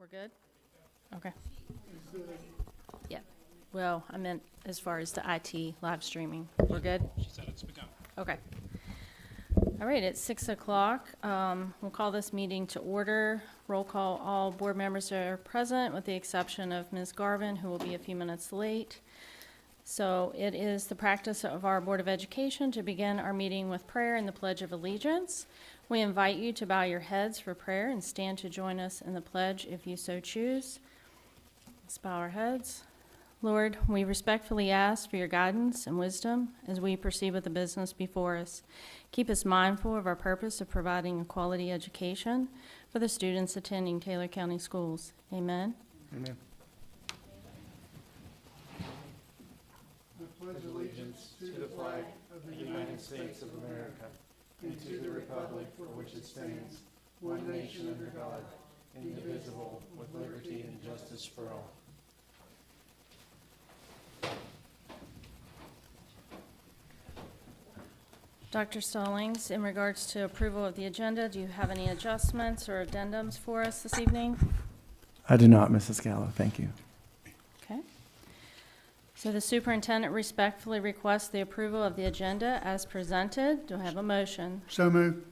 We're good? Okay. Yeah. Well, I meant as far as the IT live streaming. We're good? She said it's begun. Okay. All right, it's 6 o'clock. We'll call this meeting to order. Roll call, all board members are present with the exception of Ms. Garvin, who will be a few minutes late. So it is the practice of our Board of Education to begin our meeting with prayer and the Pledge of Allegiance. We invite you to bow your heads for prayer and stand to join us in the pledge if you so choose. Let's bow our heads. Lord, we respectfully ask for your guidance and wisdom as we proceed with the business before us. Keep us mindful of our purpose of providing a quality education for the students attending Taylor County Schools. Amen. Amen. I pledge allegiance to the flag of the United States of America and to the republic for which it stands, one nation under God, indivisible, with liberty and justice for all. Dr. Stallings, in regards to approval of the agenda, do you have any adjustments or addendums for us this evening? I do not, Mrs. Gallo. Thank you. Okay. So the superintendent respectfully requests the approval of the agenda as presented. Do I have a motion? So moved.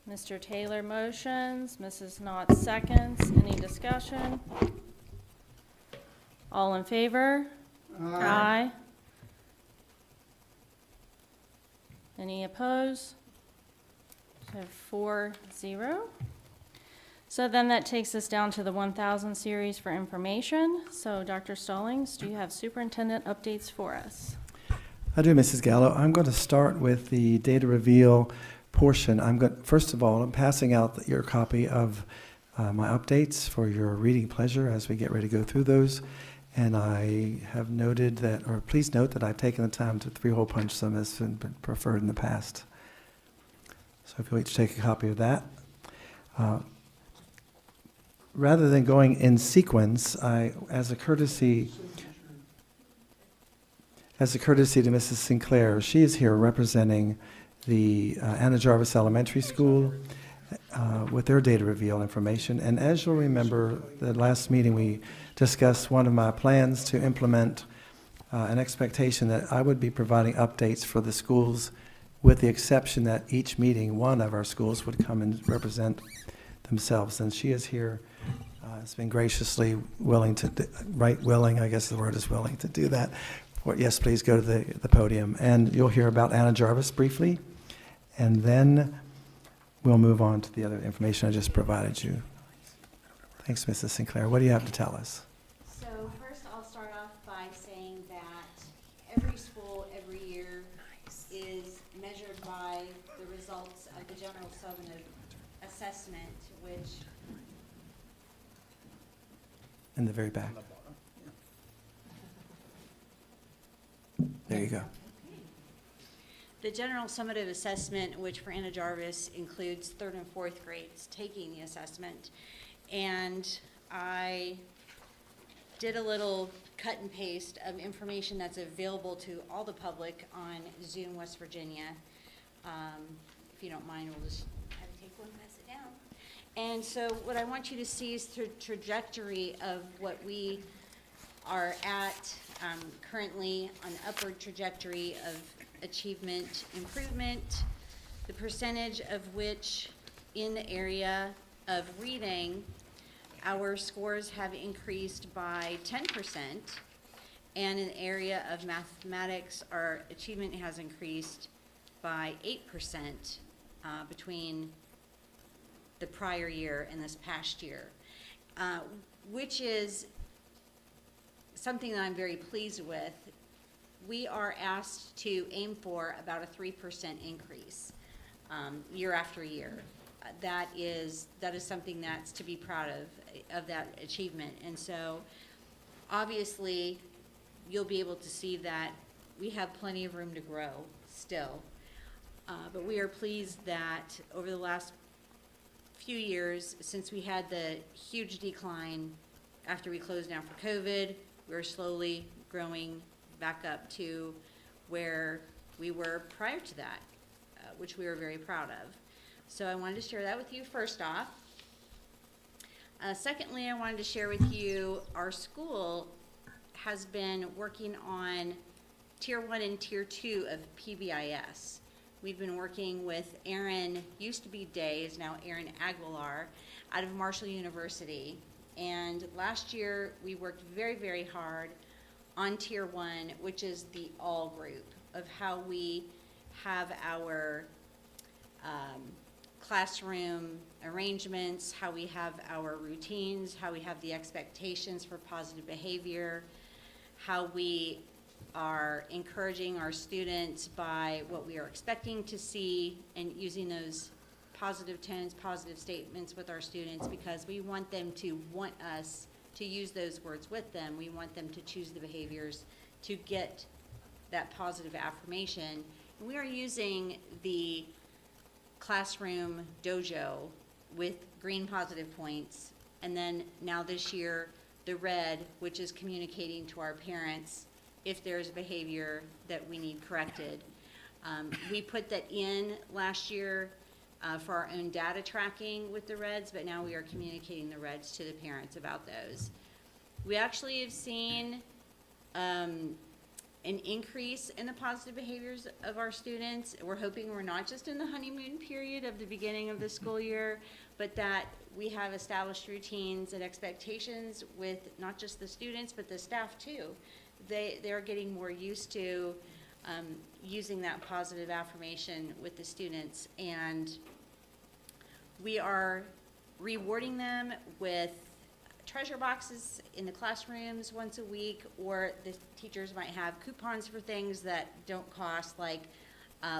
Mr. Taylor motions, Mrs. Knott seconds. Any discussion? All in favor? Aye. Any opposed? So 4-0. So then that takes us down to the 1000 series for information. So Dr. Stallings, do you have superintendent updates for us? I do, Mrs. Gallo. I'm going to start with the data reveal portion. First of all, I'm passing out your copy of my updates for your reading pleasure as we get ready to go through those. And I have noted that, or please note that I've taken the time to three-hole punch some as has been preferred in the past. So if you'll each take a copy of that. Rather than going in sequence, as a courtesy to Mrs. Sinclair, she is here representing the Anna Jarvis Elementary School with their data reveal information. And as you'll remember, the last meeting we discussed one of my plans to implement an expectation that I would be providing updates for the schools, with the exception that each meeting, one of our schools would come and represent themselves. And she is here, has been graciously willing to, I guess the word is willing to do that. Yes, please go to the podium. And you'll hear about Anna Jarvis briefly, and then we'll move on to the other information I just provided you. Thanks, Mrs. Sinclair. What do you have to tell us? So first I'll start off by saying that every school every year is measured by the results of the general summative assessment, which In the very back. There you go. the general summative assessment, which for Anna Jarvis includes 3rd and 4th grades taking the assessment. And I did a little cut and paste of information that's available to all the public on Zoom West Virginia. If you don't mind, we'll just have to take one, pass it down. And so what I want you to see is the trajectory of what we are at currently, on upward trajectory of achievement improvement, the percentage of which in the area of reading, our scores have increased by 10%, and in the area of mathematics, our achievement has increased by 8% between the prior year and this past year, which is something that I'm very pleased with. We are asked to aim for about a 3% increase year after year. That is something that's to be proud of that achievement. And so obviously you'll be able to see that we have plenty of room to grow still. But we are pleased that over the last few years, since we had the huge decline after we closed down for COVID, we're slowly growing back up to where we were prior to that, which we were very proud of. So I wanted to share that with you first off. Secondly, I wanted to share with you, our school has been working on Tier 1 and Tier 2 of PBIS. We've been working with Aaron, used to be Day, is now Aaron Aguilar, out of Marshall University. And last year, we worked very, very hard on Tier 1, which is the all group of how we have our classroom arrangements, how we have our routines, how we have the expectations for positive behavior, how we are encouraging our students by what we are expecting to see, and using those positive tones, positive statements with our students, because we want them to want us to use those words with them. We want them to choose the behaviors to get that positive affirmation. And we are using the classroom dojo with green positive points, and then now this year, the red, which is communicating to our parents if there's behavior that we need corrected. We put that in last year for our own data tracking with the reds, but now we are communicating the reds to the parents about those. We actually have seen an increase in the positive behaviors of our students. We're hoping we're not just in the honeymoon period of the beginning of the school year, but that we have established routines and expectations with not just the students, but the staff too. They're getting more used to using that positive affirmation with the students, and we are rewarding them with treasure boxes in the classrooms once a week, or the teachers might have coupons for things that don't cost, like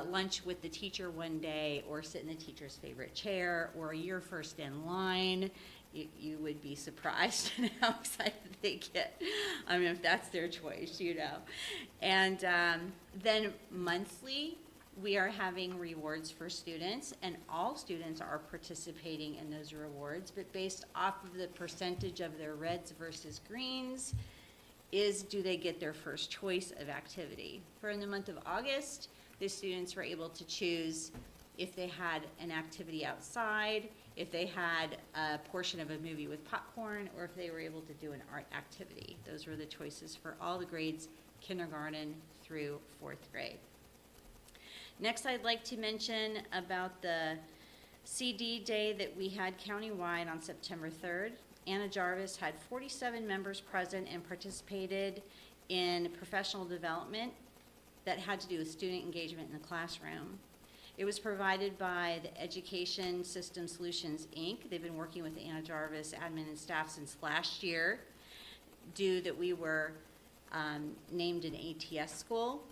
lunch with the teacher one day, or sit in the teacher's favorite chair, or you're first in line. You would be surprised at how excited they get. I mean, if that's their choice, you know. And then monthly, we are having rewards for students, and all students are participating in those rewards, but based off of the percentage of their reds versus greens, do they get their first choice of activity. For in the month of August, the students were able to choose if they had an activity outside, if they had a portion of a movie with popcorn, or if they were able to do an art activity. Those were the choices for all the grades, kindergarten through 4th grade. Next, I'd like to mention about the CD day that we had countywide on September 3rd. Anna Jarvis had 47 members present and participated in professional development that had to do with student engagement in the classroom. It was provided by the Education System Solutions, Inc. They've been working with Anna Jarvis admin and staff since last year, due that we were named an ATS school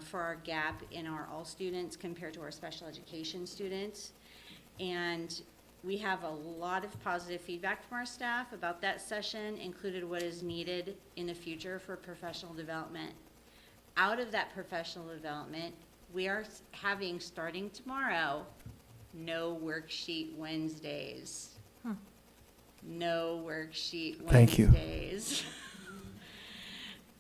for our gap in our all students compared to our special education students. And we have a lot of positive feedback from our staff about that session, included what is needed in the future for professional development. Out of that professional development, we are having, starting tomorrow, no worksheet Wednesdays. No worksheet Thank you. Wednesdays.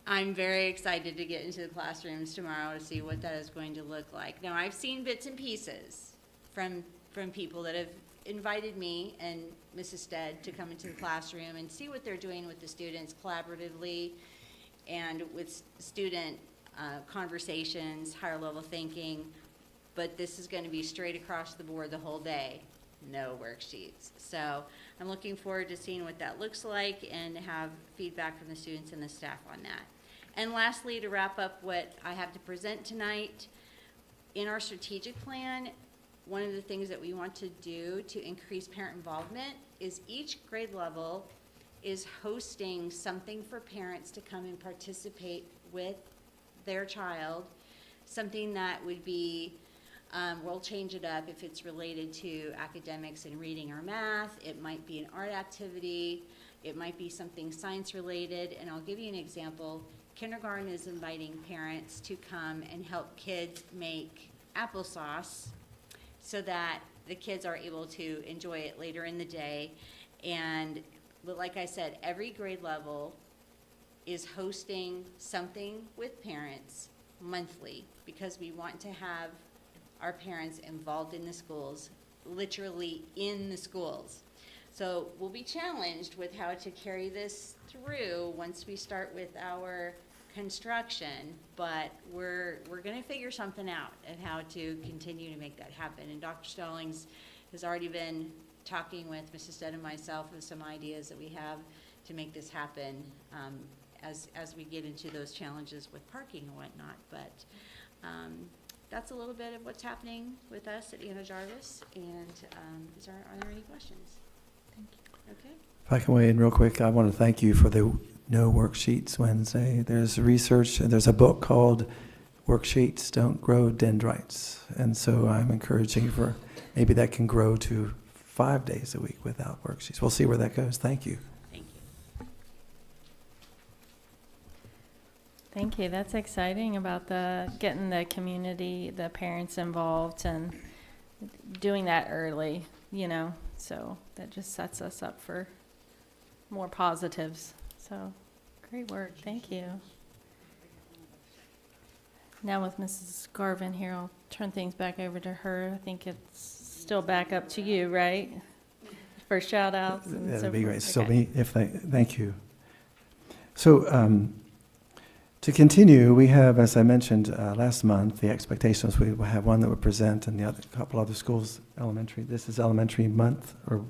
I'm very excited to get into the classrooms tomorrow to see what that is going to look like. Now, I've seen bits and pieces from people that have invited me and Mrs. Stead to come into the classroom and see what they're doing with the students collaboratively and with student conversations, higher level thinking, but this is going to be straight across the board the whole day, no worksheets. So I'm looking forward to seeing what that looks like and have feedback from the students and the staff on that. And lastly, to wrap up what I have to present tonight, in our strategic plan, one of the things that we want to do to increase parent involvement is each grade level is hosting something for parents to come and participate with their child, something that would be, we'll change it up if it's related to academics and reading or math. It might be an art activity. It might be something science related. And I'll give you an example. Kindergarten is inviting parents to come and help kids make applesauce so that the kids are able to enjoy it later in the day. And like I said, every grade level is hosting something with parents monthly, because we want to have our parents involved in the schools, literally in the schools. So we'll be challenged with how to carry this through once we start with our construction, but we're going to figure something out of how to continue to make that happen. And Dr. Stallings has already been talking with Mrs. Stead and myself of some ideas that we have to make this happen as we get into those challenges with parking and whatnot. But that's a little bit of what's happening with us at Anna Jarvis. And are there any questions? Thank you. Okay. If I can weigh in real quick, I want to thank you for the no worksheets Wednesday. There's research, there's a book called Worksheets Don't Grow Dendrites. And so I'm encouraging for maybe that can grow to 5 days a week without worksheets. We'll see where that goes. Thank you. Thank you. Thank you. That's exciting about getting the community, the parents involved and doing that early, so that just sets us up for more positives. So great work. Thank you. Now with Mrs. Garvin here, I'll turn things back over to her. I think it's still back up to you, right? For shout outs. That'd be great. Still Okay. me, thank you. So to continue, we have, as I mentioned last month, the expectations, we will have one that would present and the other couple other schools, elementary. This is elementary month, or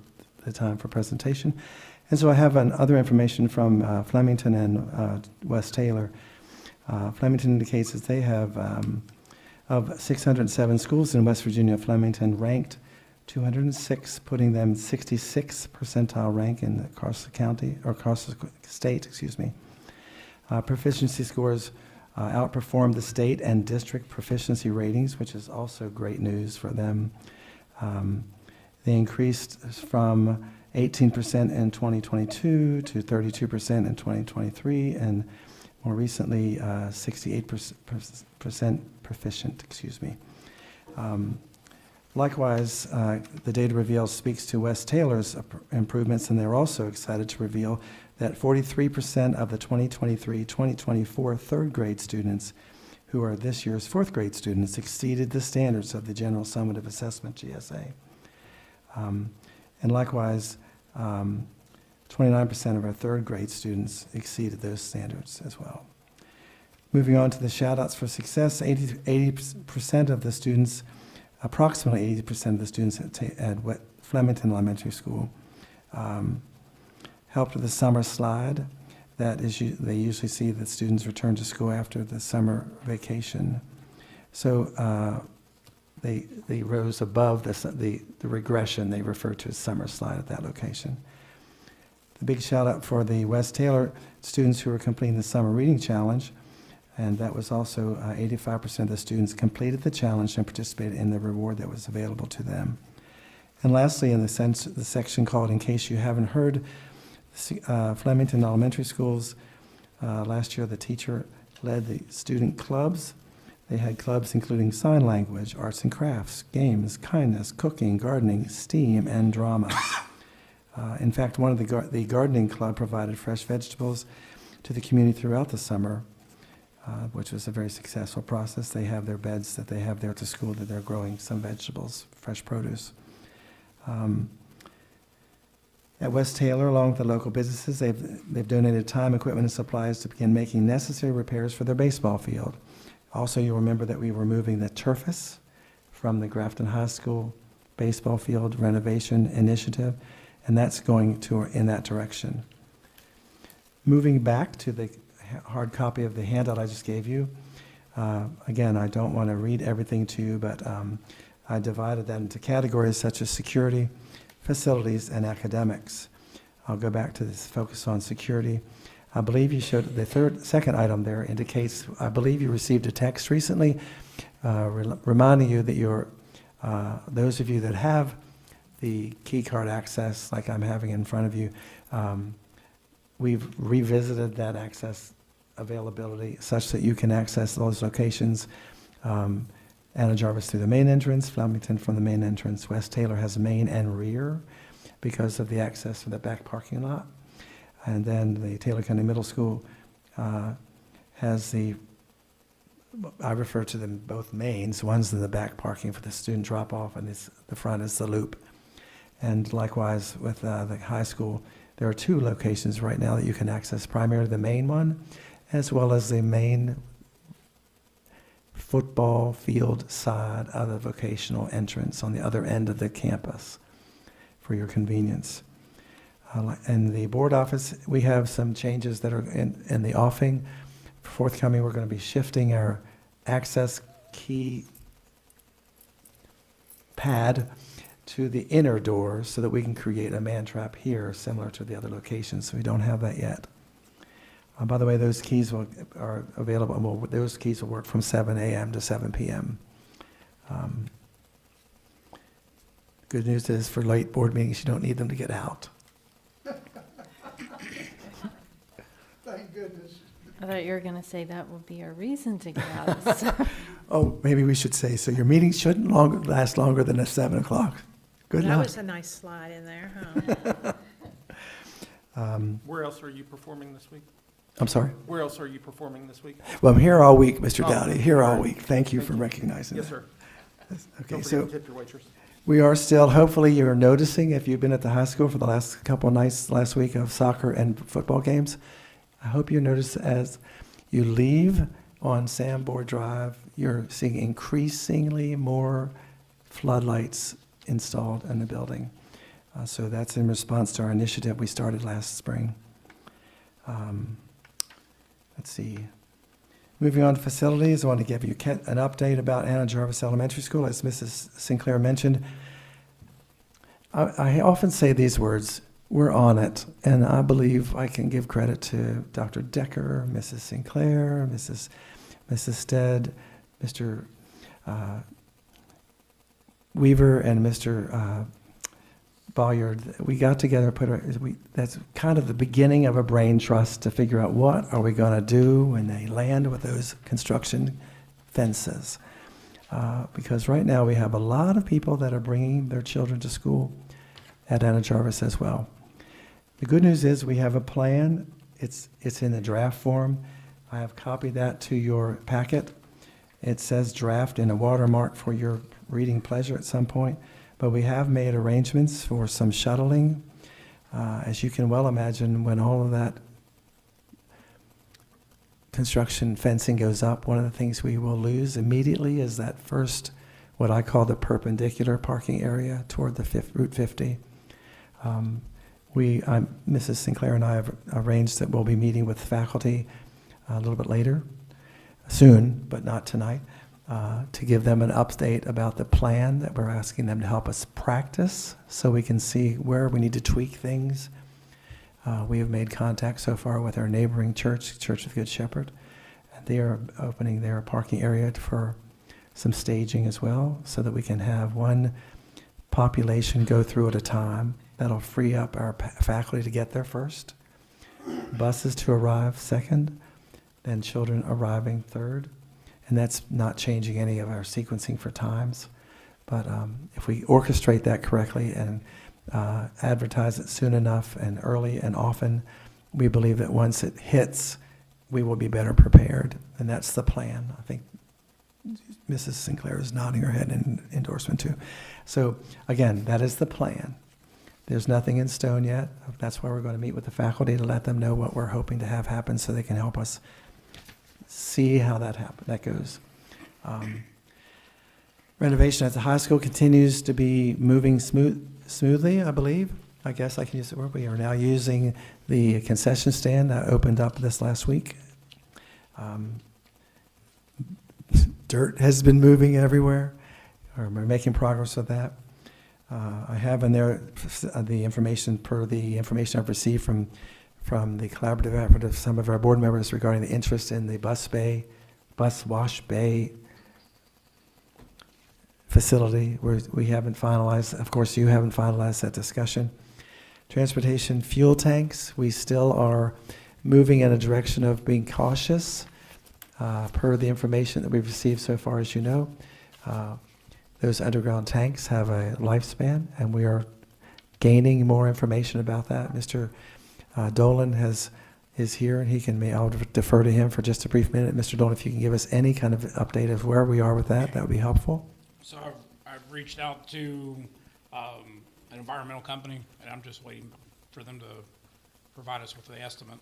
the time for presentation. And so I have other information from Flemington and West Taylor. Flemington indicates that they have, of 607 schools in West Virginia, Flemington ranked 206, putting them 66th percentile rank across the county, or across the state, excuse me. Proficiency scores outperformed the state and district proficiency ratings, which is also great news for them. They increased from 18% in 2022 to 32% in 2023, and more recently, 68% proficient, excuse me. Likewise, the data reveal speaks to West Taylor's improvements, and they're also excited to reveal that 43% of the 2023-2024 third grade students who are this year's fourth grade students exceeded the standards of the General Summative Assessment, GSA. And likewise, 29% of our third grade students exceeded those standards as well. Moving on to the shout outs for success, 80% of the students, approximately 80% of the students at Flemington Elementary School helped with the summer slide. That is, they usually see that students return to school after the summer vacation. So they rose above the regression they refer to as summer slide at that location. The big shout out for the West Taylor students who were completing the summer reading challenge, and that was also 85% of the students completed the challenge and participated in the reward that was available to them. And lastly, in the section called In Case You Haven't Heard, Flemington Elementary Schools, last year the teacher led the student clubs. They had clubs including sign language, arts and crafts, games, kindness, cooking, gardening, STEAM, and drama. In fact, one of the gardening club provided fresh vegetables to the community throughout the summer, which was a very successful process. They have their beds that they have there to school that they're growing some vegetables, fresh produce. At West Taylor, along with the local businesses, they've donated time, equipment, and supplies to begin making necessary repairs for their baseball field. Also, you'll remember that we were moving the turfus from the Grafton High School baseball field renovation initiative, and that's going in that direction. Moving back to the hard copy of the handout I just gave you, again, I don't want to read everything to you, but I divided that into categories such as security, facilities, and academics. I'll go back to this focus on security. I believe you showed the second item there indicates, I believe you received a text recently reminding you that those of you that have the key card access, like I'm having in front of you, we've revisited that access availability such that you can access those locations. Anna Jarvis through the main entrance, Flemington from the main entrance. West Taylor has main and rear because of the access to the back parking lot. And then the Taylor County Middle School has I refer to them both mains. One's in the back parking for the student drop-off, and the front is the loop. And likewise with the high school, there are 2 locations right now that you can access, primarily the main one, as well as the main football field side of the vocational entrance on the other end of the campus for your convenience. In the board office, we have some changes that are in the offing. Forthcoming, we're going to be shifting our access key pad to the inner door so that we can create a man trap here similar to the other locations. So we don't have that yet. By the way, those keys are available. Well, those keys will work from 7 a.m. to 7 p.m. Good news is for late board meetings, you don't need them to get out. Thank goodness. I thought you were going to say that would be a reason to get out. So- Oh, maybe we should say, so your meetings shouldn't last longer than 7 o'clock. Good That luck. was a nice slide in there, huh? Where else are you performing this week? I'm sorry? Where else are you performing this week? Well, I'm here all week, Mr. Oh, Dowdy, here all all right. week. Thank you Thank for you. recognizing that. Yes, sir. Okay, Don't so forget to tip your waitress. we are still, hopefully you're noticing, if you've been at the high school for the last couple of nights last week of soccer and football games, I hope you notice as you leave on Sanborn Drive, you're seeing increasingly more floodlights installed in the building. So that's in response to our initiative we started last spring. Let's see. Moving on to facilities, I want to give you an update about Anna Jarvis Elementary School. As Mrs. Sinclair mentioned, I often say these words, we're on it, and I believe I can give credit to Dr. Decker, Mrs. Sinclair, Mrs. Stead, Mr. Weaver, and Mr. Bolliard. We got together, that's kind of the beginning of a brain trust to figure out what are we going to do when they land with those construction fences. Because right now we have a lot of people that are bringing their children to school at Anna Jarvis as well. The good news is we have a plan. It's in the draft form. I have copied that to your packet. It says draft in a watermark for your reading pleasure at some point. But we have made arrangements for some shuttling. As you can well imagine, when all of that construction fencing goes up, one of the things we will lose immediately is that first, what I call the perpendicular parking area toward the Route 50. Mrs. Sinclair and I have arranged that we'll be meeting with faculty a little bit later, soon, but not tonight, to give them an update about the plan that we're asking them to help us practice so we can see where we need to tweak things. We have made contact so far with our neighboring church, Church of the Good Shepherd. And they are opening their parking area for some staging as well so that we can have one population go through at a time. That'll free up our faculty to get there first, buses to arrive second, then children arriving third. And that's not changing any of our sequencing for times. But if we orchestrate that correctly and advertise it soon enough and early and often, we believe that once it hits, we will be better prepared. And that's the plan. I think Mrs. Sinclair is nodding her head in endorsement too. So again, that is the plan. There's nothing in stone yet. That's why we're going to meet with the faculty to let them know what we're hoping to have happen so they can help us see how that goes. Renovation at the high school continues to be moving smoothly, I believe. I guess I can use the word. We are now using the concession stand that opened up this last week. Dirt has been moving everywhere. We're making progress with that. I have in there the information I've received from the collaborative effort of some of our board members regarding the interest in the bus wash bay facility, where we haven't finalized, of course you haven't finalized that discussion. Transportation fuel tanks, we still are moving in a direction of being cautious per the information that we've received so far, as you know. Those underground tanks have a lifespan, and we are gaining more information about that. Mr. Dolan is here, and I'll defer to him for just a brief minute. Mr. Dolan, if you can give us any kind of update of where we are with that would be helpful. So I've reached out to an environmental company, and I'm just waiting for them to provide us with the estimate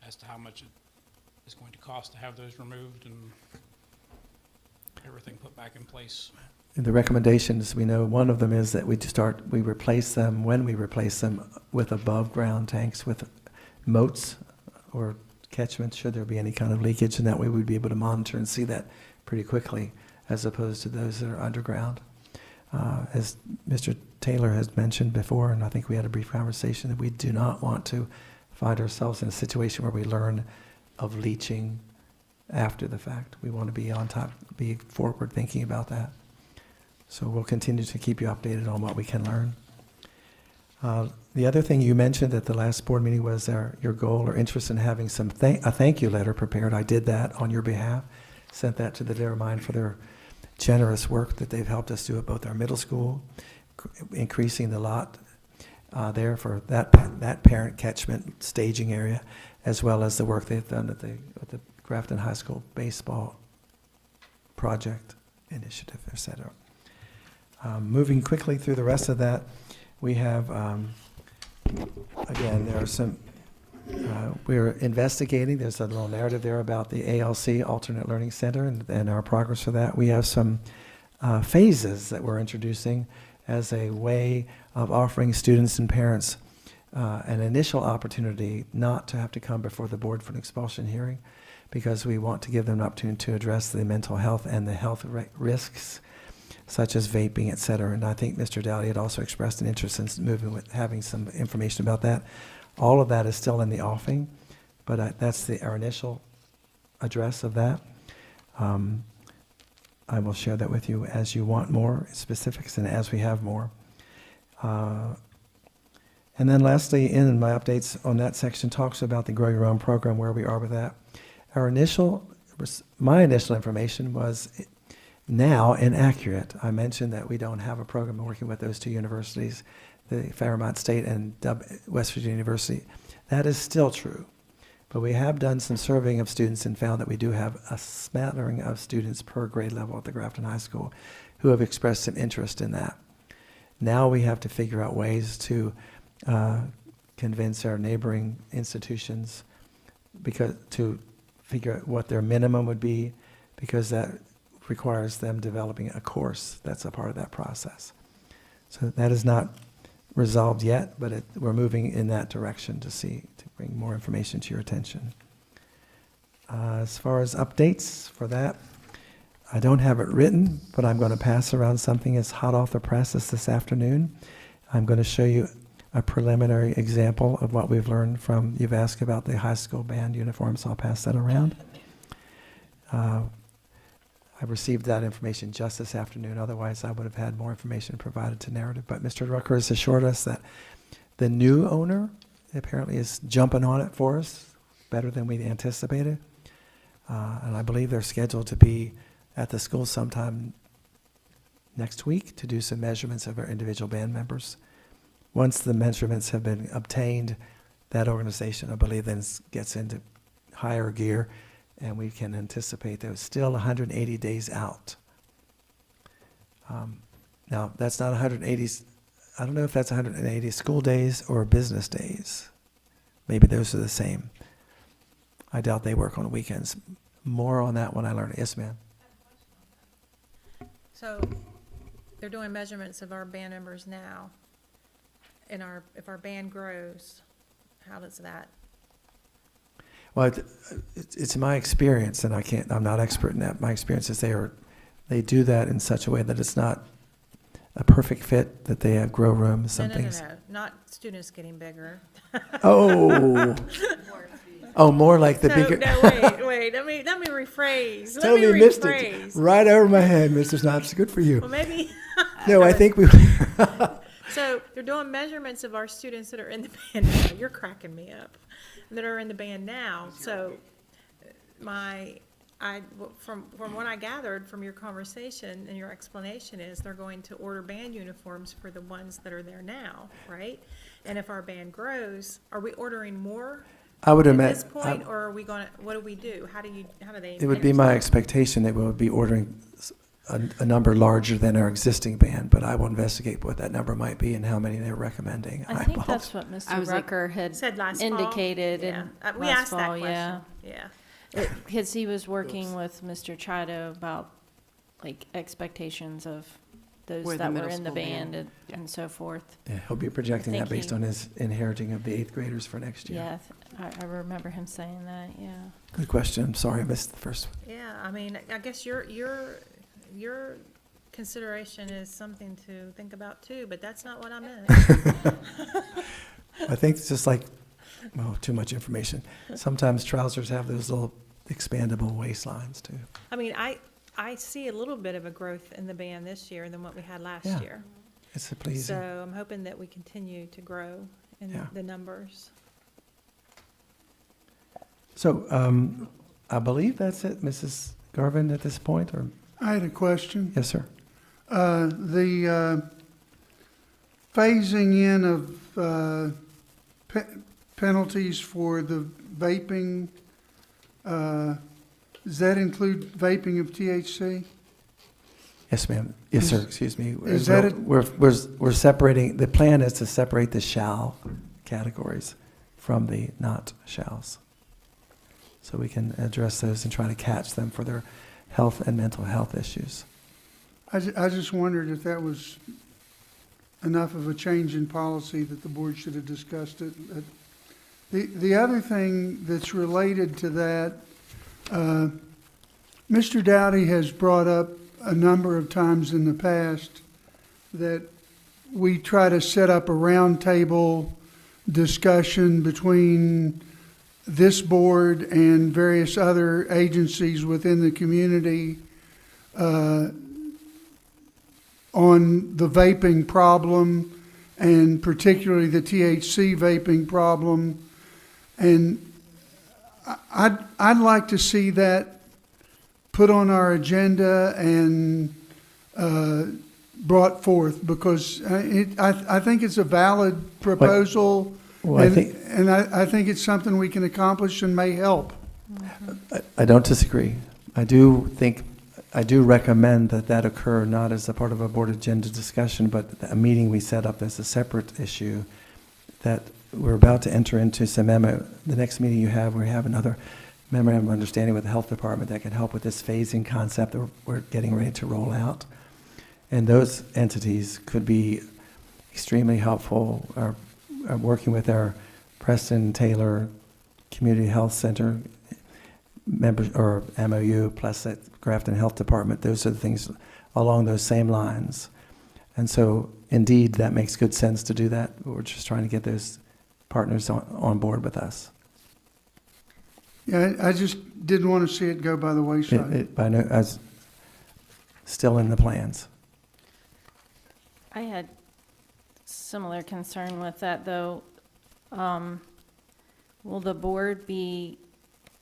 as to how much it is going to cost to have those removed and everything put back in place. And the recommendations, we know one of them is that we replace them, when we replace them, with above-ground tanks with moats or catchments, should there be any kind of leakage, and that way we'd be able to monitor and see that pretty quickly, as opposed to those that are underground. As Mr. Taylor has mentioned before, and I think we had a brief conversation, that we do not want to find ourselves in a situation where we learn of leaching after the fact. We want to be on top, be forward thinking about that. So we'll continue to keep you updated on what we can learn. The other thing you mentioned at the last board meeting was your goal or interest in having a thank you letter prepared. I did that on your behalf, sent that to the Dare Mind for their generous work that they've helped us do at both our middle school, increasing the lot there for that parent catchment staging area, as well as the work they've done at the Grafton High School baseball project initiative, et cetera. Moving quickly through the rest of that, we have, again, there are some, we're investigating, there's a little narrative there about the ALC, Alternate Learning Center, and our progress for that. We have some phases that we're introducing as a way of offering students and parents an initial opportunity not to have to come before the board for an expulsion hearing, because we want to give them an opportunity to address the mental health and the health risks, such as vaping, et cetera. And I think Mr. Dowdy had also expressed an interest in moving with having some information about that. All of that is still in the offing, but that's our initial address of that. I will share that with you as you want more specifics and as we have more. And then lastly, in my updates on that section, talks about the Grow Your Own program, where we are with that. My initial information was now inaccurate. I mentioned that we don't have a program working with those two universities, the Fairmont State and West Virginia University. That is still true. But we have done some surveying of students and found that we do have a smattering of students per grade level at the Grafton High School who have expressed some interest in that. Now we have to figure out ways to convince our neighboring institutions to figure out what their minimum would be, because that requires them developing a course that's a part of that process. So that is not resolved yet, but we're moving in that direction to bring more information to your attention. As far as updates for that, I don't have it written, but I'm going to pass around something that's hot off the presses this afternoon. I'm going to show you a preliminary example of what we've learned from, you've asked about the high school band uniform, so I'll pass that around. I received that information just this afternoon. Otherwise, I would have had more information provided to narrative. But Mr. Rucker has assured us that the new owner apparently is jumping on it for us better than we anticipated. And I believe they're scheduled to be at the school sometime next week to do some measurements of our individual band members. Once the measurements have been obtained, that organization, I believe, then gets into higher gear, and we can anticipate that it's still 180 days out. Now, that's not 180, I don't know if that's 180 school days or business days. Maybe those are the same. I doubt they work on weekends. More on that when I learn. Yes, ma'am. So they're doing measurements of our band members now. If our band grows, how does that? Well, it's my experience, and I'm not expert in that. My experience is they do that in such a way that it's not a perfect fit, that they have grow rooms, some things. No, not students getting bigger. Oh. Oh, more like the bigger. No, wait, let me rephrase. Tell me you missed it. Right over my head, Mr. Snipes. Good for you. Well, maybe. No, I think we. So they're doing measurements of our students that are in the band now. You're cracking me up. That are in the band now. So from what I gathered from your conversation and your explanation is they're going to order band uniforms for the ones that are there now, right? And if our band grows, are we ordering more I would at imagine. this point, or are we going to, what do we do? How do they? It would be my expectation that we would be ordering a number larger than our existing band, but I will investigate what that number might be and how many they're recommending. I think that's what I Mr. was like- Rucker had Said last fall? indicated Yeah. in We last asked that fall, yeah. question, yeah. Because he was working with Mr. Chido about, like, expectations of those Where the that were middle in the school band- band and so forth. Yeah, he'll be projecting I that think based he- on his inheriting of the 8th graders for next year. Yeah, I remember him saying that, yeah. Good question. I'm sorry I missed the first one. Yeah, I mean, I guess your consideration is something to think about too, but that's not what I meant. I think it's just like, well, too much information. Sometimes trousers have those little expandable waistlines too. I mean, I see a little bit of a growth in the band this year than what we had last Yeah. year. It's a pleasing. So I'm hoping that we continue to grow in Yeah. the numbers. So, I believe that's it, Mrs. Garvin, at this point, or, I had a question. yes, sir? The phasing in of penalties for the vaping, does that include vaping of THC? Yes, ma'am. Yes, sir, Is- excuse me. is that it? We're separating, the plan is to separate the shall categories from the not shalls. So we can address those and try to catch them for their health and mental health issues. I just wondered if that was enough of a change in policy that the board should have discussed it. But the other thing that's related to that, Mr. Dowdy has brought up a number of times in the past that we try to set up a roundtable discussion between this board and various other agencies within the community on the vaping problem, and particularly the THC vaping problem. And I'd like to see that put on our agenda and brought forth, because I think it's a valid proposal. Well, I And think, and I think it's something we can accomplish and may help. I don't disagree. I do recommend that occur not as a part of a board agenda discussion, but a meeting we set up as a separate issue, that we're about to enter into some the next meeting you have, we have another memorandum of understanding with the health department that can help with this phasing concept that we're getting ready to roll out. And those entities could be extremely helpful, working with our Preston Taylor Community Health Center members, or MOU, plus that Grafton Health Department. Those are the things along those same lines. And so, indeed, that makes good sense to do that. We're just trying to get those partners on board with us. Yeah, I just didn't want to see it go by the wayside. I know, as still in the plans. I had similar concern with that, though. Will the board be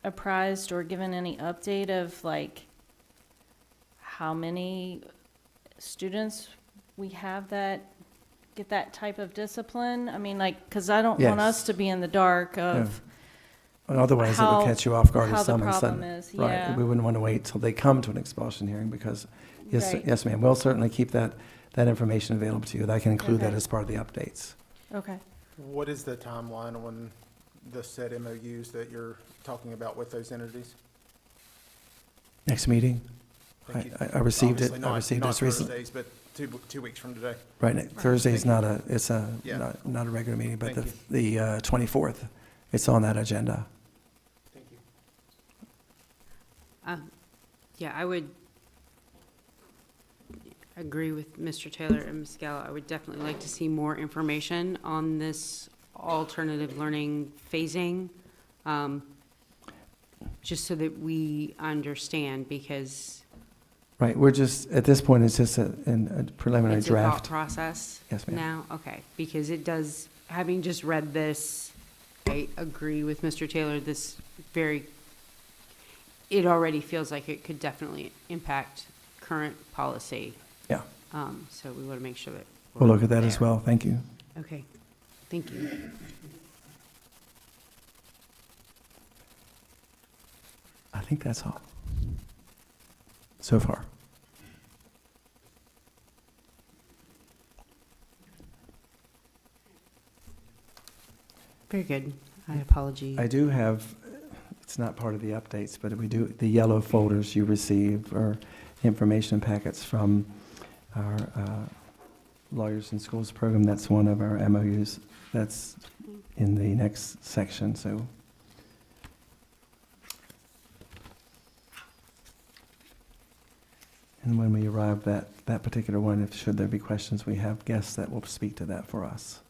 apprised or given any update of, like, how many students we have that get that type of discipline? I mean, like, because I don't want us Yes. to be in the dark of, Otherwise, it how- would catch you off guard how if the someone problem suddenly. is, Right, yeah. we wouldn't want to wait till they come to an expulsion hearing, because, yes, Right. yes, ma'am, we'll certainly keep that information available to you. I can include that Okay. as part of the updates. okay. What is the timeline on the said MOUs that you're talking about with those entities? Next meeting, Thank you. I received it, Obviously I not- received not this recently. Thursdays, but 2 weeks from today. Right, Thursday's Thank not it's Yeah. not a regular meeting, but Thank the 24th, it's on that agenda. Thank you. Yeah, I would agree with Mr. Taylor and Ms. Gallo. I would definitely like to see more information on this alternative learning phasing, just so that we understand, because Right, we're just, at this point, it's just a preliminary it's a thought draft. process Yes, ma'am. now. Okay, because it does, having just read this, I agree with Mr. Taylor, it already feels like it could definitely impact current policy. Yeah, So we want to make sure that. we'll we're look at that as there. well, thank you. Okay, thank you. I think that's all, so far. Very good. I apologize. I do have, it's not part of the updates, but we do, the yellow folders you receive are information packets from our Lawyers in Schools program. That's one of our MOUs. That's in the next section, so. And when we arrive at that particular one, if should there be questions, we have guests that will speak to that for us.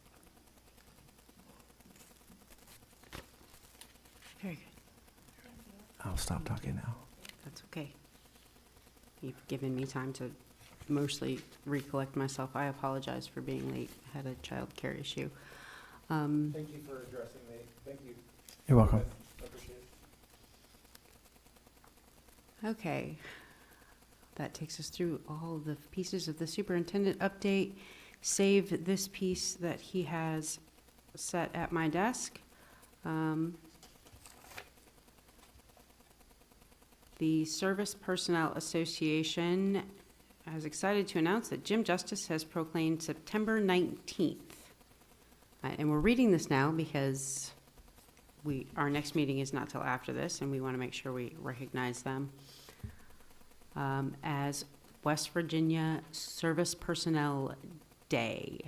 Very good. I'll stop talking now. That's okay. You've given me time to mostly recollect myself. I apologize for being late. I had a child care issue. Thank you for addressing me. Thank you. You're welcome. I appreciate it. Okay. That takes us through all the pieces of the superintendent update, save this piece that he has set at my desk. The Service Personnel Association is excited to announce that Jim Justice has proclaimed September 19th. And we're reading this now because our next meeting is not till after this, and we want to make sure we recognize them as West Virginia Service Personnel Day.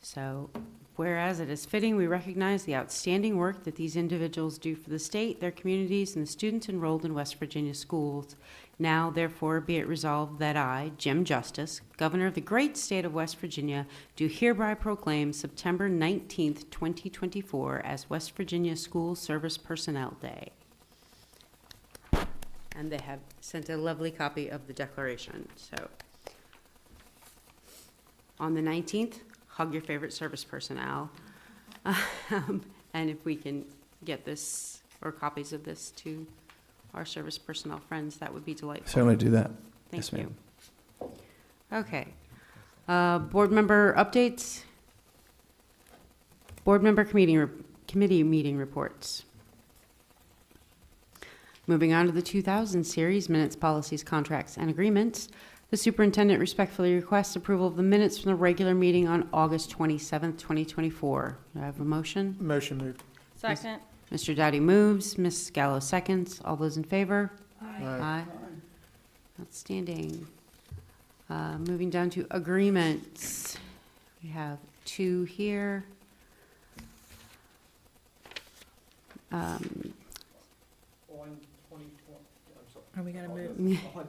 So, whereas it is fitting we recognize the outstanding work that these individuals do for the state, their communities, and the students enrolled in West Virginia schools, now therefore be it resolved that I, Jim Justice, Governor of the great state of West Virginia, do hereby proclaim September 19th, 2024 as West Virginia School Service Personnel Day. And they have sent a lovely copy of the declaration. So, on the 19th, hug your favorite service personnel. And if we can get this, or copies of this, to our service personnel friends, that would be delightful. Certainly do that. Thank Yes, you. ma'am. Okay. Board member updates. Board member committee meeting reports. Moving on to the 2000 series, minutes, policies, contracts, and agreements. The superintendent respectfully requests approval of the minutes from the regular meeting on August 27th, 2024. Do I have a motion? Motion moved. Second. Mr. Dowdy moves, Ms. Gallo seconds. All those in favor? Aye. Outstanding. Moving down to agreements. We have two here. On 2020, I'm sorry. Are we gonna move? On,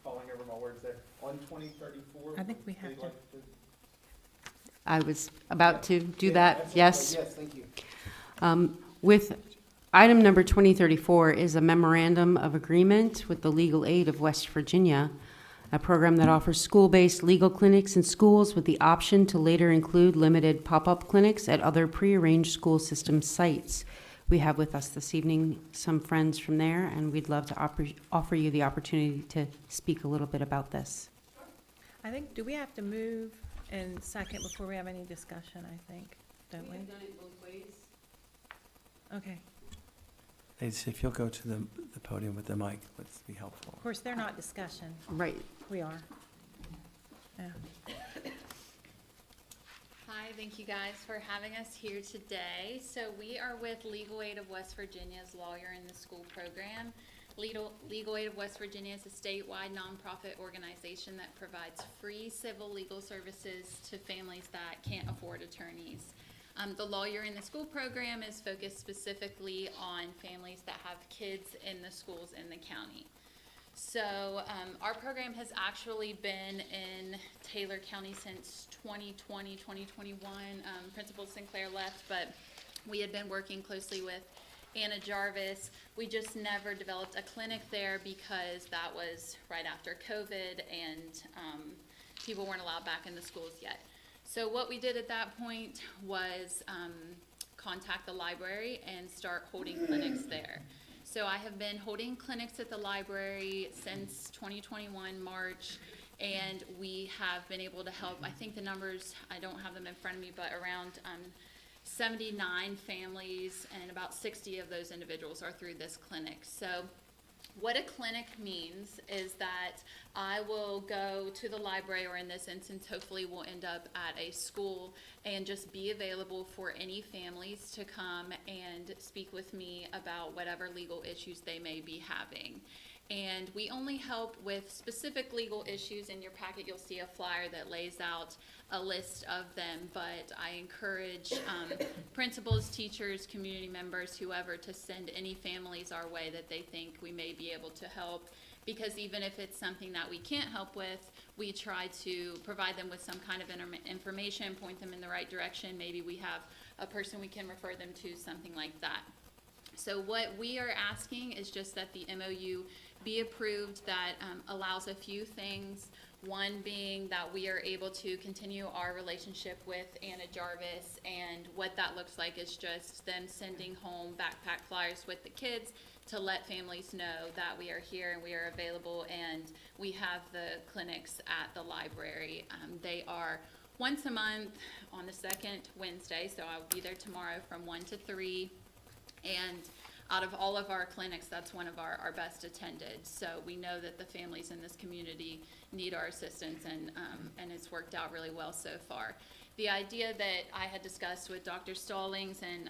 falling over my words there. On 2034. I think we have they'd to. like I was about to do Yeah, that, absolutely. yes. Yes, thank you. With item number 2034 is a memorandum of agreement with the Legal Aid of West Virginia, a program that offers school-based legal clinics in schools with the option to later include limited pop-up clinics at other prearranged school system sites. We have with us this evening some friends from there, and we'd love to offer you the opportunity to speak a little bit about this. I think, do we have to move and second before we have any discussion, I think, don't we? done it both ways. Okay. Ladies, if you'll go to the podium with the mic, let's be helpful. Of course, they're not discussion. Right. We are. Yeah. Hi, thank you guys for having us here today. So we are with Legal Aid of West Virginia's Lawyer in the School program. Legal Aid of West Virginia is a statewide nonprofit organization that provides free civil legal services to families that can't afford attorneys. The Lawyer in the School program is focused specifically on families that have kids in the schools in the county. So our program has actually been in Taylor County since 2020, 2021. Principal Sinclair left, but we had been working closely with Anna Jarvis. We just never developed a clinic there because that was right after COVID and people weren't allowed back in the schools yet. So what we did at that point was contact the library and start holding clinics there. So I have been holding clinics at the library since 2021 March, and we have been able to help, I think the numbers, I don't have them in front of me, but around 79 families, and about 60 of those individuals are through this clinic. So What a clinic means is that I will go to the library, or in this instance, hopefully we'll end up at a school, and just be available for any families to come and speak with me about whatever legal issues they may be having. And we only help with specific legal issues. In your packet, you'll see a flyer that lays out a list of them, but I encourage principals, teachers, community members, whoever, to send any families our way that they think we may be able to help, because even if it's something that we can't help with, we try to provide them with some kind of information, point them in the right direction. Maybe we have a person we can refer them to, something like that. So what we are asking is just that the MOU be approved. That allows a few things. One being that we are able to continue our relationship with Anna Jarvis, and what that looks like is just them sending home backpack flyers with the kids to let families know that we are here and we are available, and we have the clinics at the library. They are once a month on the second Wednesday, so I'll be there tomorrow from 1 to 3. And out of all of our clinics, that's one of our best attended. So we know that the families in this community need our assistance, and it's worked out really well so far. The idea that I had discussed with Dr. Stallings and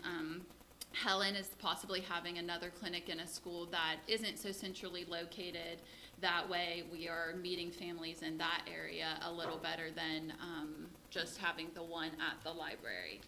Helen is possibly having another clinic in a school that isn't so centrally located. That way we are meeting families in that area a little better than just having the one at the library.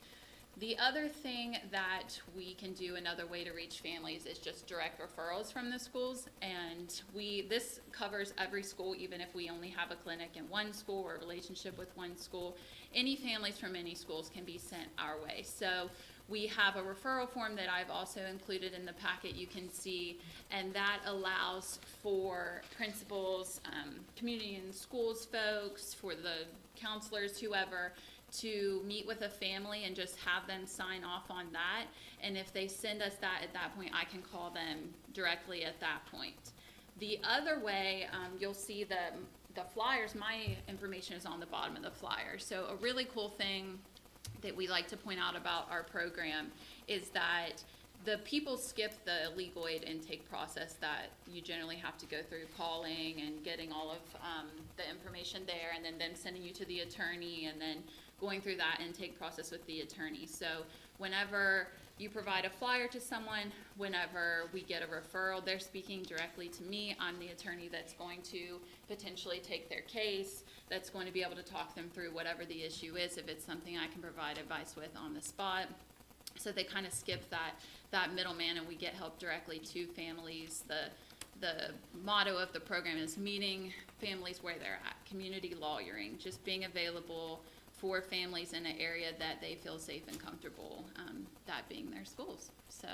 The other thing that we can do, another way to reach families, is just direct referrals from the schools. And this covers every school, even if we only have a clinic in one school or a relationship with one school. Any families from any schools can be sent our way. So we have a referral form that I've also included in the packet, you can see, and that allows for principals, community and schools folks, for the counselors, whoever, to meet with a family and just have them sign off on that. And if they send us that at that point, I can call them directly at that point. The other way, you'll see the flyers, my information is on the bottom of the flyer. So a really cool thing that we like to point out about our program is that the people skip the legal aid intake process that you generally have to go through, calling and getting all of the information there, and then them sending you to the attorney, and then going through that intake process with the attorney. So whenever you provide a flyer to someone, whenever we get a referral, they're speaking directly to me. I'm the attorney that's going to potentially take their case, that's going to be able to talk them through whatever the issue is, if it's something I can provide advice with on the spot. So they kind of skip that middleman, and we get help directly to families. The motto of the program is meeting families where they're at, community lawyering, just being available for families in an area that they feel safe and comfortable, that being their schools. So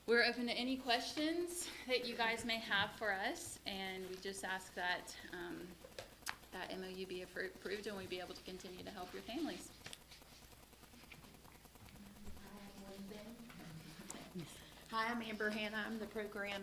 we're open to any questions that you guys may have for us, and we just ask that that MOU be approved and we be able to continue to help your families. Hi, I'm Amber Hanna. I'm the program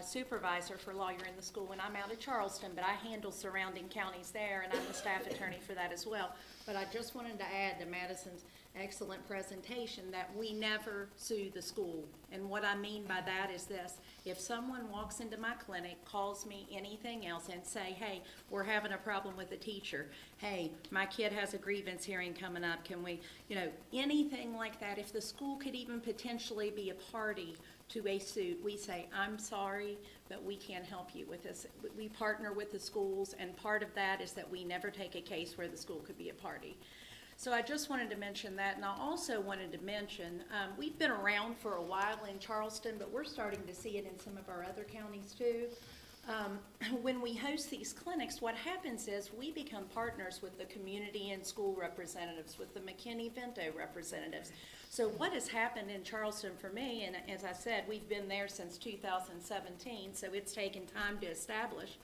supervisor for Lawyer in the School, and I'm out of Charleston, but I handle surrounding counties there, and I'm the staff attorney for that as well. But I just wanted to add to Madison's excellent presentation that we never sue the school. And what I mean by that is this: if someone walks into my clinic, calls me anything else, and say, hey, we're having a problem with a teacher, hey, my kid has a grievance hearing coming up, can we, anything like that, if the school could even potentially be a party to a suit, we say, I'm sorry, but we can't help you with this. We partner with the schools, and part of that is that we never take a case where the school could be a party. So I just wanted to mention that, and I also wanted to mention, we've been around for a while in Charleston, but we're starting to see it in some of our other counties too. When we host these clinics, what happens is we become partners with the community and school representatives, with the McKinney-Vento representatives. So what has happened in Charleston for me, and as I said, we've been there since 2017, so it's taken time to establish.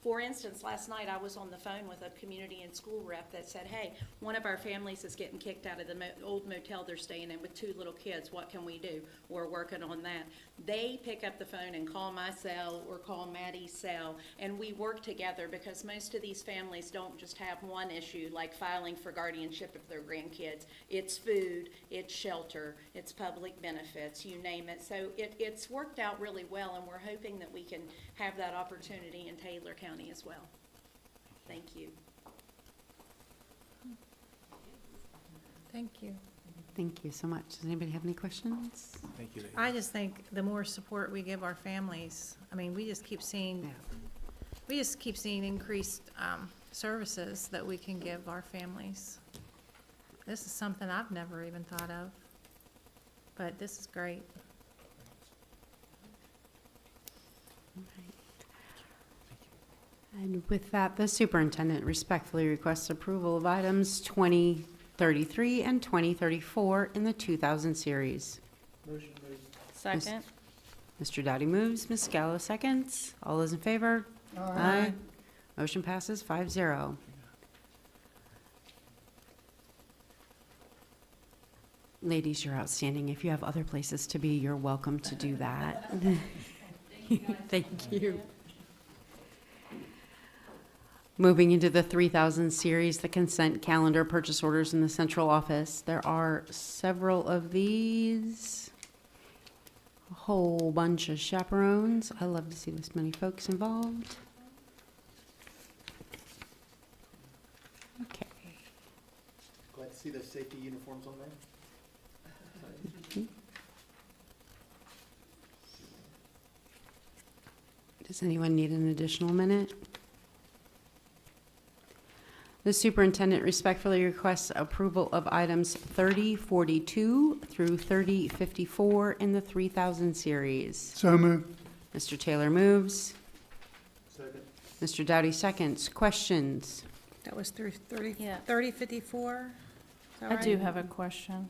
For instance, last night I was on the phone with a community and school rep that said, hey, one of our families is getting kicked out of the old motel they're staying in with 2 little kids. What can we do? We're working on that. They pick up the phone and call my cell or call Maddie's cell, and we work together because most of these families don't just have one issue like filing for guardianship of their grandkids. It's food, it's shelter, it's public benefits, you name it. So it's worked out really well, and we're hoping that we can have that opportunity in Taylor County as well. Thank you. Thank you. Thank you so much. Does anybody have any questions? Thank you. I just think the more support we give our families, I mean, we just keep seeing increased services that we can give our families. This is something I've never even thought of, but this is great. And with that, the superintendent respectfully requests approval of items 2033 and 2034 in the 2000 series. Motion made. Second. Mr. Dowdy moves, Ms. Gallo seconds. All those in favor? Aye. Motion passes 5-0. Ladies, you're outstanding. If you have other places to be, you're welcome to do that. Thank you. Moving into the 3000 series, the consent calendar purchase orders in the central office. There are several of these. A whole bunch of chaperones. I love to see this many folks involved. Okay. Glad to see the safety uniforms on there. Does anyone need an additional minute? The superintendent respectfully requests approval of items 3042 through 3054 in the 3000 series. So moved. Mr. Taylor moves. Second. Mr. Dowdy seconds. Questions? That was through Yeah. 3054? I do have a question.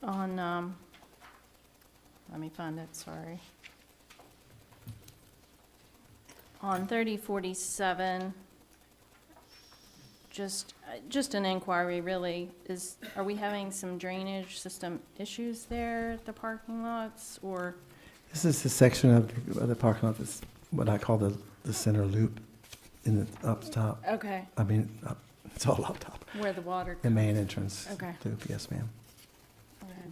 On, let me find it, sorry. On 3047, just an inquiry really, are we having some drainage system issues there at the parking lots, or? This is the section of the parking lot that's what I call the center loop in the up top. Okay, I mean, it's all up top. where the water The main entrance Okay. loop, yes, ma'am. Okay.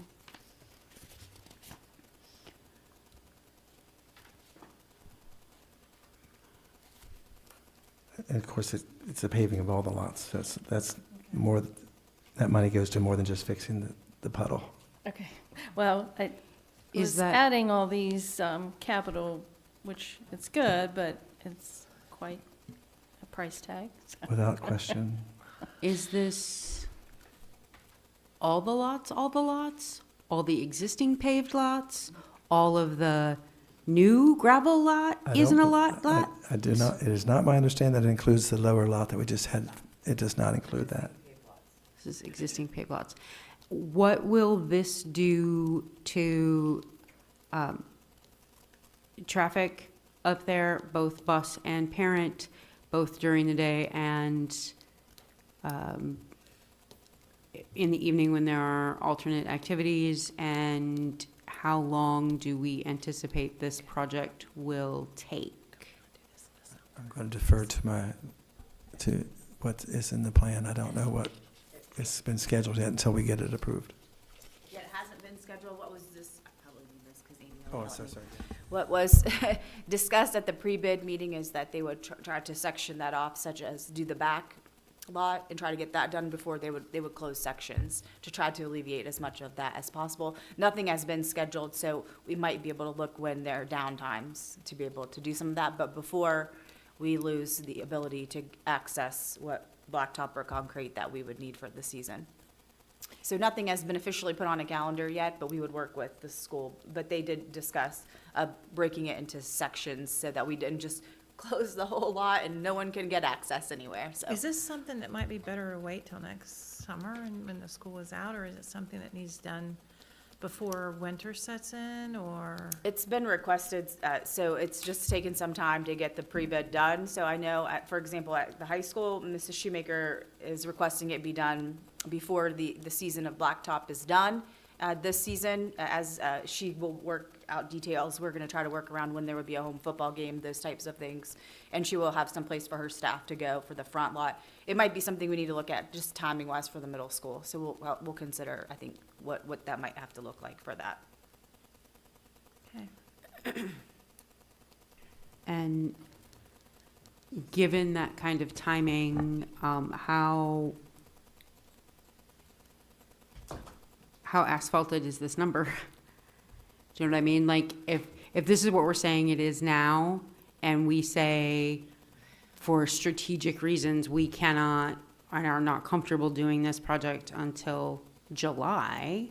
And of course, it's the paving of all the lots. That's more, that money goes to more than just fixing the puddle. Okay, well, I Is was that- adding all these capital, which it's good, but it's quite a price tag. so. Without question. Is this all the lots, all the existing paved lots, all of the new gravel lot? I Isn't a don't- lot? I do not, it is not my understanding that it includes the lower lot that we just had. It does not include that. This is existing paved lots. What will this do to traffic up there, both bus and parent, both during the day and in the evening when there are alternate activities? And how long do we anticipate this project will take? I'm going to defer to what is in the plan. I don't know what has been scheduled yet until we get it approved. Yeah, it hasn't been scheduled. What was this? I probably need this because Amy. Oh, so sorry. What was discussed at the pre-bid meeting is that they would try to section that off, such as do the back lot and try to get that done before they would close sections to try to alleviate as much of that as possible. Nothing has been scheduled, so we might be able to look when there are downtimes to be able to do some of that, but before we lose the ability to access what blacktop or concrete that we would need for the season. So nothing has been officially put on a calendar yet, but we would work with the school. But they did discuss breaking it into sections so that we didn't just close the whole lot and no one can get access anywhere, so. Is this something that might be better to wait till next summer and when the school is out, or is it something that needs done before winter sets in, or? It's been requested, so it's just taken some time to get the pre-bid done. So I know, for example, at the high school, Mrs. Shoemaker is requesting it be done before the season of blacktop is done. This season, as she will work out details, we're gonna try to work around when there would be a home football game, those types of things. And she will have some place for her staff to go for the front lot. It might be something we need to look at, just timing-wise for the middle school. So we'll consider, I think, what that might have to look like for that. Okay. And given that kind of timing, how asphalted is this number? Do you know what I mean? Like, if this is what we're saying it is now, and we say for strategic reasons, we cannot and are not comfortable doing this project until July,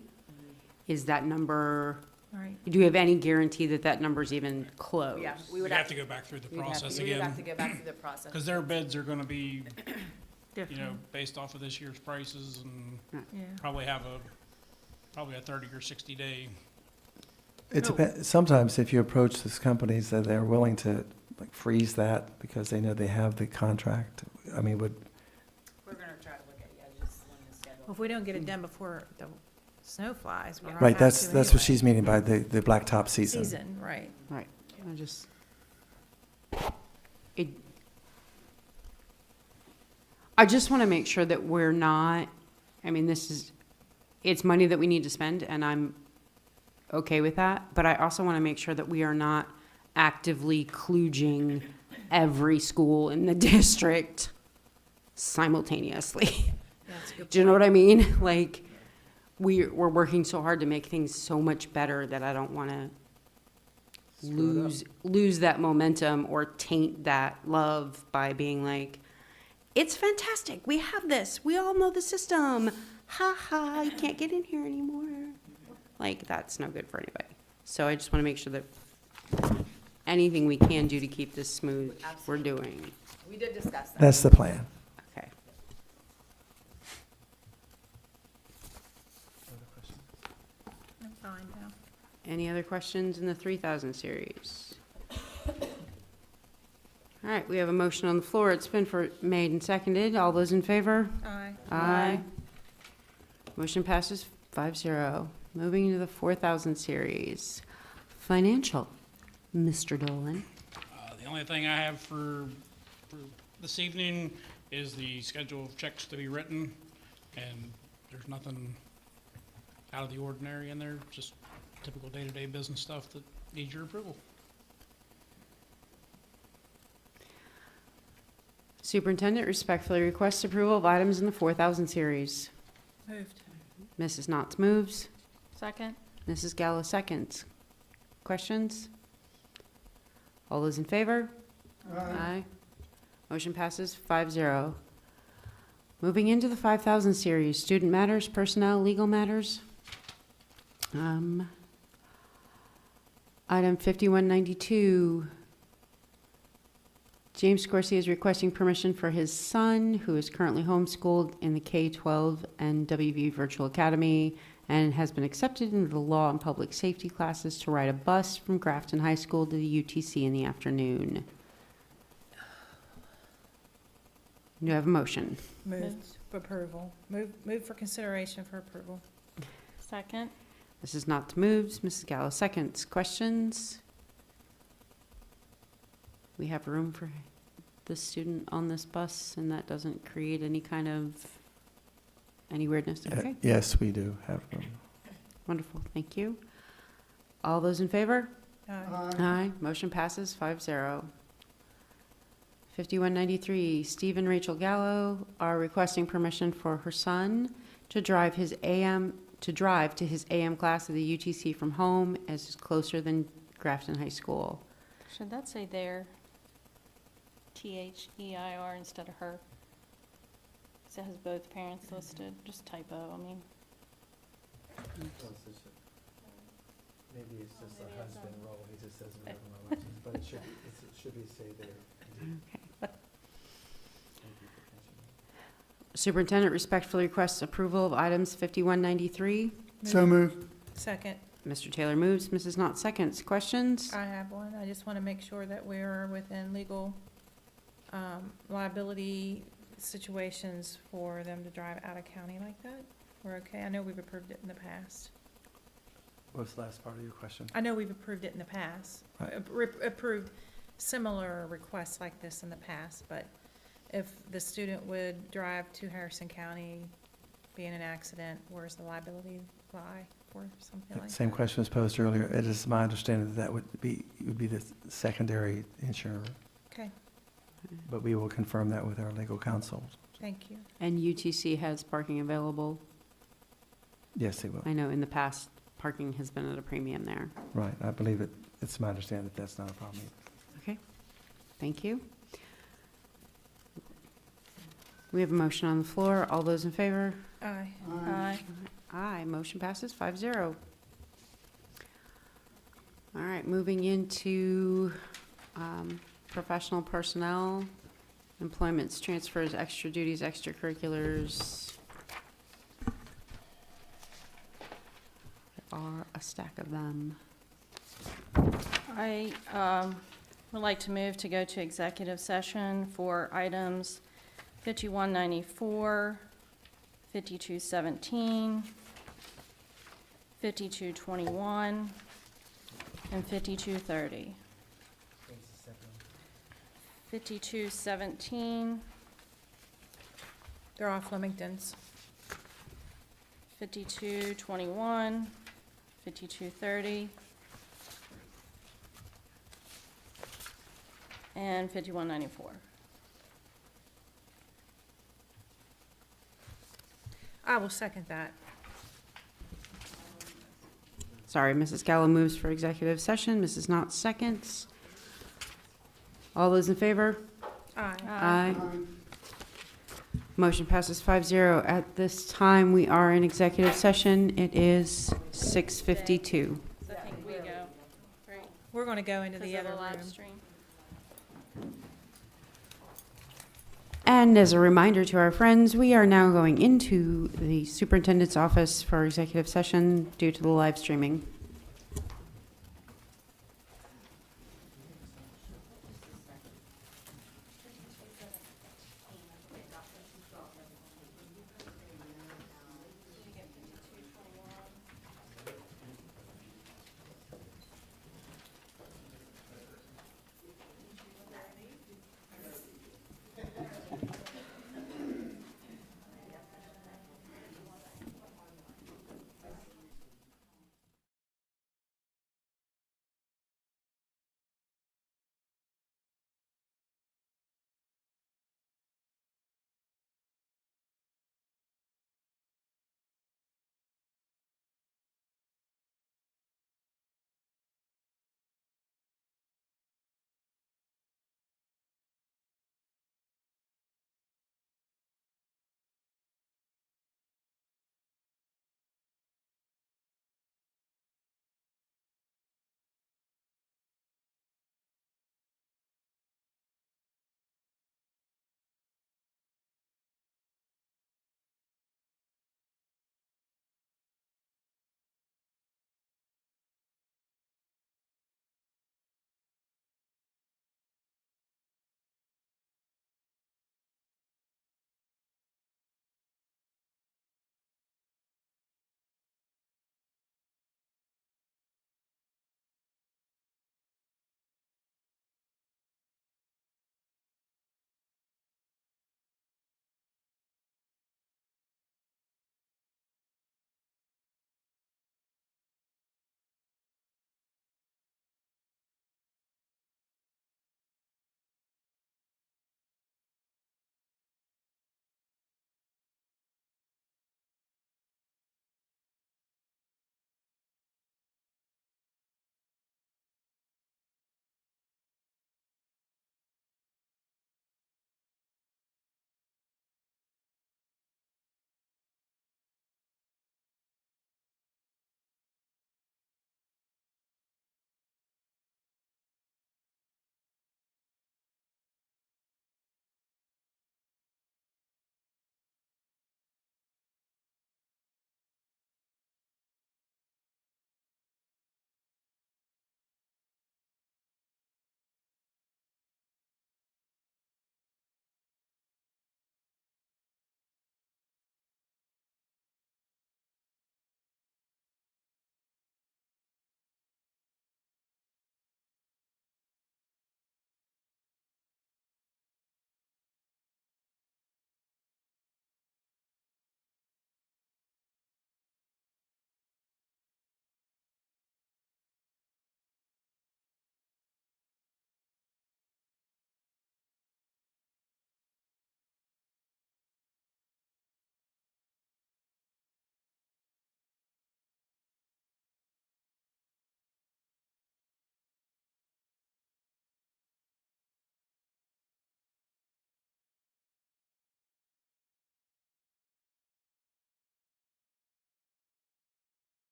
is that number, Right. do we have any guarantee that that number's even close? Yeah, we We would have to go back through the We'd have to- process We would have again, to go back through the process. because their bids are gonna be, Different, based off of this year's prices, and yeah. probably have a 30 or 60 day. It depends, sometimes if you approach these companies, that they're willing to like freeze that because they know they have the contract. I mean, We're gonna try to look at, just when the schedule. Well, if we don't get it done before the snow flies, we're gonna right, have that's to what anyway. she's meaning by the blacktop season. Season, right. Right, I just want to make sure that we're not, I mean, it's money that we need to spend, and I'm okay with that, but I also want to make sure that we are not actively kludging every school in the district simultaneously. That's a good Do you know what I mean? Like, we're working so hard to make things so much better that I don't want to lose that momentum or taint that love by being like, it's fantastic. We have this. We all know the system. Ha ha, you can't get in here anymore. Like, that's no good for anybody. So I just want to make sure that anything we can do to keep this smooth, we're doing. We did discuss that. That's the plan. Okay. I'm fine now. Any other questions in the 3000 series? All right, we have a motion on the floor. It's been made and seconded. All those in favor? Aye. Aye. Motion passes 5-0. Moving to the 4000 series. Financial, Mr. Dolan. The only thing I have for this evening is the schedule of checks to be written, and there's nothing out of the ordinary in there, just typical day-to-day business stuff that needs your approval. Superintendent respectfully requests approval of items in the 4000 series. Moved. Mrs. Knotts moves. Second? Mrs. Gallo seconds. Questions? All those in favor? Aye. Motion passes 5-0. Moving into the 5000 series, student matters, personnel, legal matters. Item 5192. James Scorsese is requesting permission for his son, who is currently homeschooled in the K-12 and WV Virtual Academy, and has been accepted into the law and public safety classes, to ride a bus from Grafton High School to the UTC in the afternoon. Do you have a motion? Moved for approval. Move for consideration for approval. Second? Mrs. Knott moves. Mrs. Gallo seconds. Questions? We have room for this student on this bus, and that doesn't create any kind of, any weirdness? Okay, Yes, we do have room. wonderful. Thank you. All those in favor? Aye. Aye. Motion passes 5-0. 5193, Steve and Rachel Gallo are requesting permission for her son to drive to his AM class at the UTC from home, as is closer than Grafton High School. Should that say there? THEIR instead of her? 'Cause it has both parents listed, just typo, I mean. Maybe it's just a husband role, he just says whatever my wife says, but it should be say there. Okay. Superintendent respectfully requests approval of items 5193. So moved. Second. Mr. Taylor moves, Mrs. Knott seconds. Questions? I have one. I just want to make sure that we're within legal liability situations for them to drive out of county like that. We're okay. I know we've approved it in the past. What's the last part of your question? I know we've approved it in the past. Right. Approved similar requests like this in the past, but if the student would drive to Harrison County, be in an accident, where's the liability lie for something like that? Same question was posed earlier. It is my understanding that would be the secondary insurer, Okay, but we will confirm that with our legal counsel. thank you. And UTC has parking available. Yes, they will. I know in the past, parking has been at a premium there. Right. I believe it's my understanding that that's not a problem either. Okay, thank you. We have a motion on the floor. All those in favor? Aye. Aye. Aye, motion passes 5-0. All right, moving into professional personnel, employments, transfers, extra duties, extracurriculars. There are a stack of them. I would like to move to go to executive session for items 5194, 5217, 5221, and 5230. 5217, They're all Flemingtons. 5221, 5230, and 5194. I will second that. Sorry, Mrs. Gallo moves for executive session. Mrs. Knott seconds. All those in favor? Aye. Aye. Motion passes 5-0. At this time, we are in executive session. It is 6:52. I think we go, right, We're going to go into because the of other the live room. stream. And as a reminder to our friends, we are now going into the superintendent's office for executive session due to the live streaming.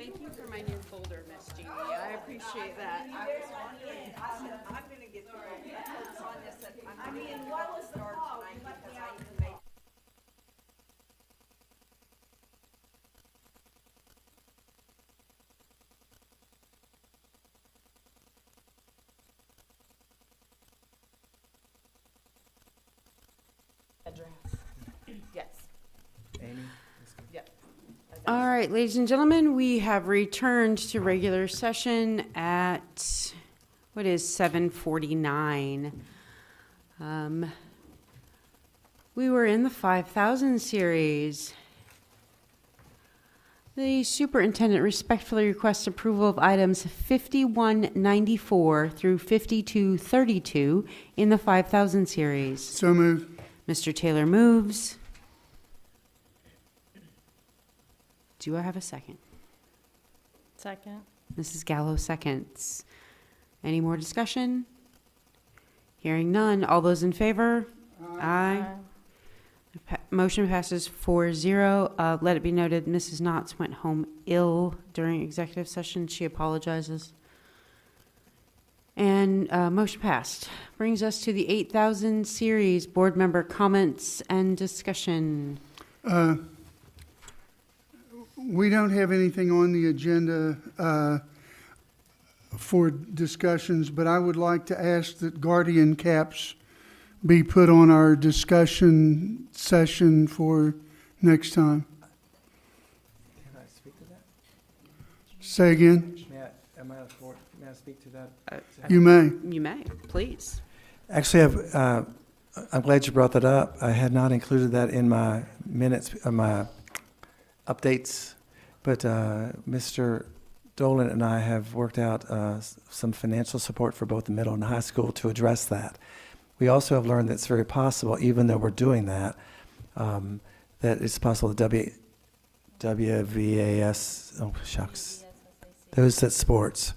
Thank you for my new folder, Miss Jeannie. I appreciate that. Yes. Amy? Yep. All right, ladies and gentlemen, we have returned to regular session at, what is 7:49. We were in the 5,000 series. The superintendent respectfully requests approval of items 5194 through 5232 in the 5,000 series. So moved. Mr. Taylor moves. Do I have a second? Second. Mrs. Gallo seconds. Any more discussion? Hearing none. All those in favor? Aye. Motion passes 4-0. Let it be noted, Mrs. Knotts went home ill during executive session. She apologizes. And motion passed. Brings us to the 8,000 series, board member comments and discussion. We don't have anything on the agenda for discussions, but I would like to ask that guardian caps be put on our discussion session for next time. Can I speak to that? Say again? May I speak to that? You may. You may, please. Actually, I'm glad you brought that up. I had not included that in my minutes, my updates, but Mr. Dolan and I have worked out some financial support for both the middle and high school to address that. We also have learned that it's very possible, even though we're doing that, that it's possible the WVAS, oh shucks, those that sport,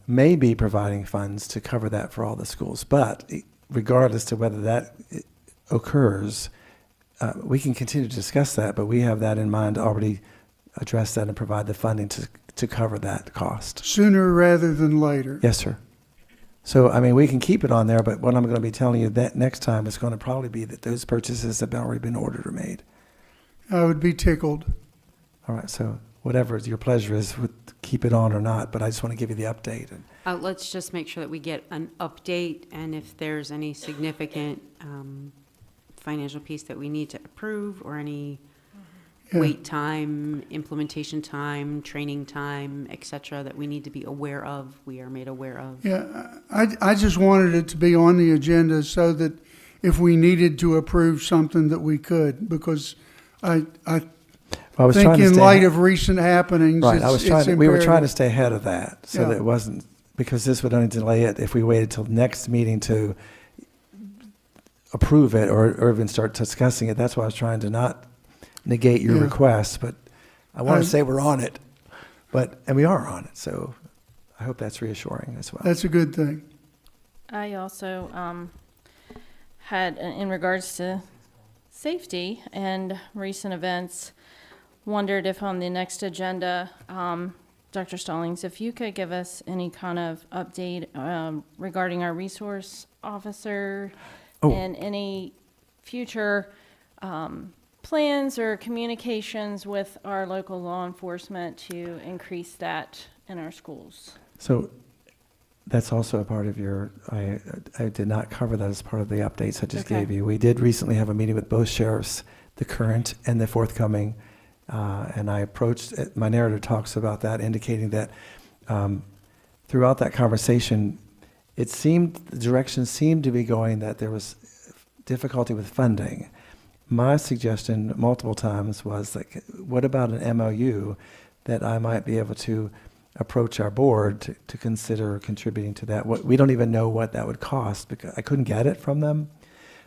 may be providing funds to cover that for all the schools. But regardless to whether that occurs, we can continue to discuss that, but we have that in mind to already address that and provide the funding to cover that cost. Sooner rather than later. Yes, sir. So, I mean, we can keep it on there, but what I'm going to be telling you that next time is going to probably be that those purchases have already been ordered or made. I would be tickled. All right, so whatever your pleasure is, keep it on or not, but I just want to give you the update. Let's just make sure that we get an update, and if there's any significant financial piece that we need to approve, or any wait time, implementation time, training time, et cetera, that we need to be aware of, we are made aware of. Yeah, I just wanted it to be on the agenda so that if we needed to approve something that we could, because I was think trying to in stay light of recent happenings, right, we were trying to imperative. stay ahead of that, so Yeah. that it wasn't, because this would only delay it if we waited till next meeting to approve it or even start discussing it. That's why I was trying to not negate your Yeah. request, but I want to say we're on it, and we are on it, so I hope that's reassuring as well. That's a good thing. I also had, in regards to safety and recent events, wondered if on the next agenda, Dr. Stallings, if you could give us any kind of update regarding our resource officer and any future plans or communications with our local law enforcement to increase that in our schools. So that's also a part of your, I did not cover that as part of the updates I just gave you. We did recently have a meeting with both sheriffs, the current and the forthcoming, and I approached, my narrative talks about that, indicating that throughout that conversation, it seemed, the direction seemed to be going that there was difficulty with funding. My suggestion multiple times was, like, what about an MOU that I might be able to approach our board to consider contributing to that? We don't even know what that would cost, because I couldn't get it from them.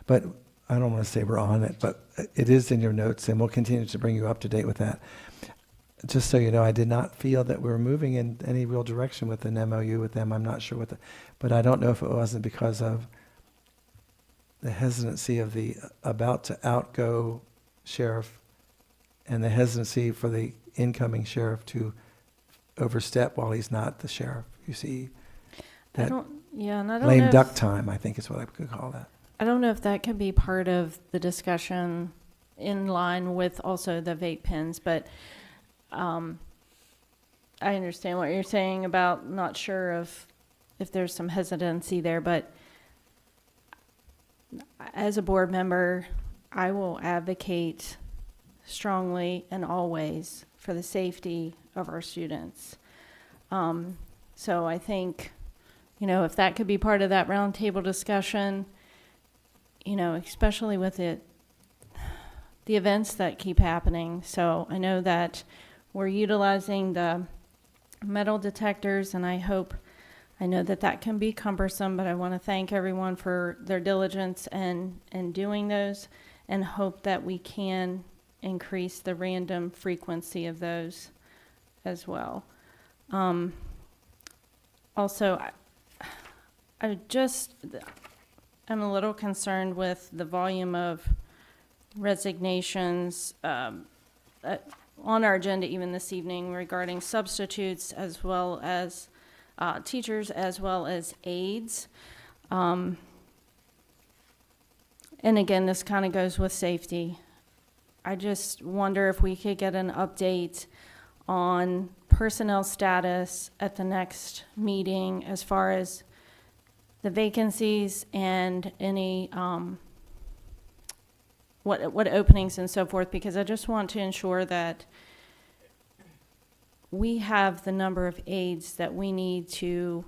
But I don't want to say we're on it, but it is in your notes, and we'll continue to bring you up to date with that. Just so you know, I did not feel that we were moving in any real direction with an MOU with them. I'm not sure but I don't know if it wasn't because of the hesitancy of the about to outgo sheriff and the hesitancy for the incoming sheriff to overstep while he's not the sheriff. You see, I that don't, yeah, and I don't lame know duck if, time, I think is what I could call that. I don't know if that could be part of the discussion in line with also the vape pens, but I understand what you're saying about not sure of if there's some hesitancy there, but as a board member, I will advocate strongly and always for the safety of our students. So I think, if that could be part of that roundtable discussion, especially with the events that keep happening. So I know that we're utilizing the metal detectors, and I know that can be cumbersome, but I want to thank everyone for their diligence and doing those, and hope that we can increase the random frequency of those as well. Also, I'm a little concerned with the volume of resignations on our agenda even this evening regarding substitutes as well as teachers as well as aides. And again, this kind of goes with safety. I just wonder if we could get an update on personnel status at the next meeting as far as the vacancies and any what openings and so forth, because I just want to ensure that we have the number of aides that we need to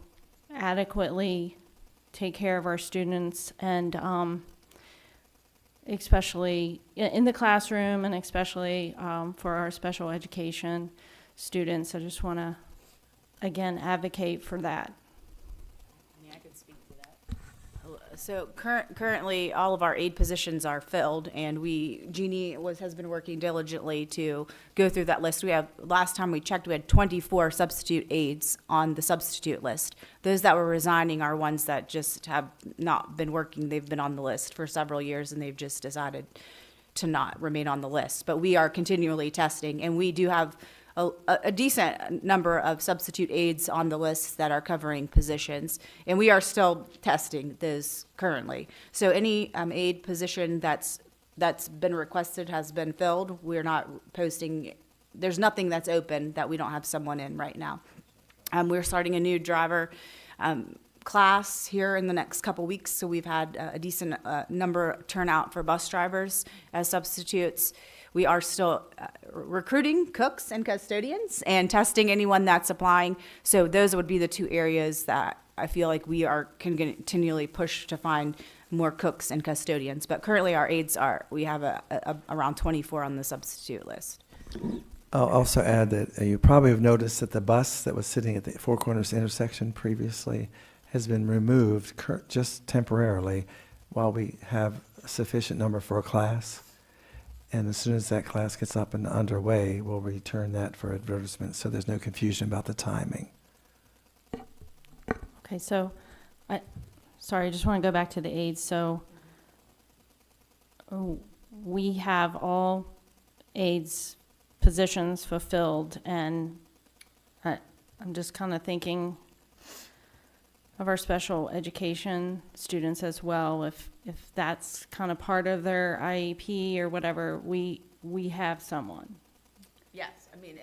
adequately take care of our students, and especially in the classroom, and especially for our special education students. I just want to, again, advocate for that. Yeah, I can speak to that. So currently, all of our aide positions are filled, and Jeannie has been working diligently to go through that list. Last time we checked, we had 24 substitute aides on the substitute list. Those that were resigning are ones that just have not been working. They've been on the list for several years, and they've just decided to not remain on the list. But we are continually testing, and we do have a decent number of substitute aides on the list that are covering positions, and we are still testing those currently. So any aide position that's been requested has been filled. We're not posting. There's nothing that's open that we don't have someone in right now. We're starting a new driver class here in the next couple weeks, so we've had a decent number turnout for bus drivers as substitutes. We are still recruiting cooks and custodians and testing anyone that's applying. So those would be the two areas that I feel like we are continually push to find more cooks and custodians. But currently our aides we have around 24 on the substitute list. I'll also add that you probably have noticed that the bus that was sitting at the Four Corners intersection previously has been removed just temporarily while we have a sufficient number for a class. And as soon as that class gets up and underway, we'll return that for advertisement, so there's no confusion about the timing. Okay, so, I just want to go back to the aides. So we have all aides positions fulfilled, and I'm just kind of thinking of our special education students as well. If that's kind of part of their IEP or whatever, we have someone. Yes, I mean,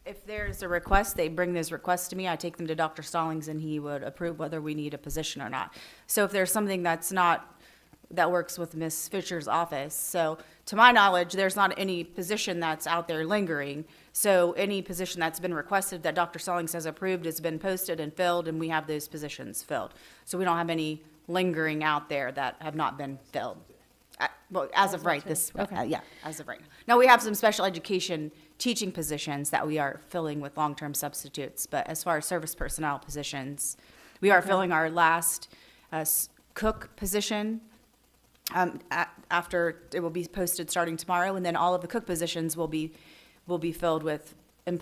if there's a request, they bring those requests to me. I take them to Dr. Stallings, and he would approve whether we need a position or not. So if there's something that works with Ms. Fisher's office. So to my knowledge, there's not any position that's out there lingering. So any position that's been requested that Dr. Stallings has approved has been posted and filled, and we have those positions filled. So we don't have any lingering out there that have not been filled. Well, as of right, as of right. Now, we have some special education teaching positions that we are filling with long-term substitutes, but as far as service personnel positions, we are filling our last cook position. After it will be posted starting tomorrow, and then all of the cook positions will be filled with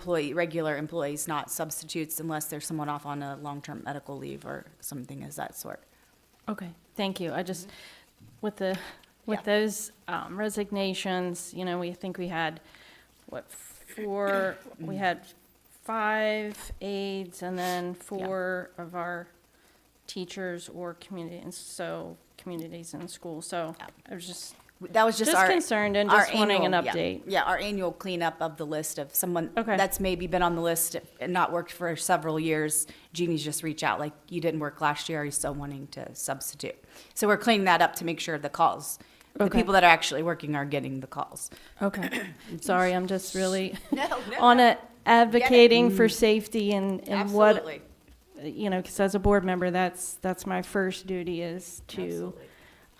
regular employees, not substitutes, unless there's someone off on a long-term medical leave or something of that sort. Okay, thank you. I just, with the With Yeah. those resignations, you know, we think we had, what, four, we had 5 aides and then 4 of our teachers or community, and so communities in school. So I was just That was just our. concerned and our just wanting an annual- yeah. update. Yeah, our annual cleanup of the list of someone Okay. that's maybe been on the list and not worked for several years. Jeannie's just reach out, like, you didn't work last year, are you still wanting to substitute? So we're cleaning that up to make sure the calls, the Okay. people that are actually working are getting the calls. Okay. Sorry, I'm just really No, on it, advocating for safety and what, Absolutely. you know, because as a board member, that's my first duty is to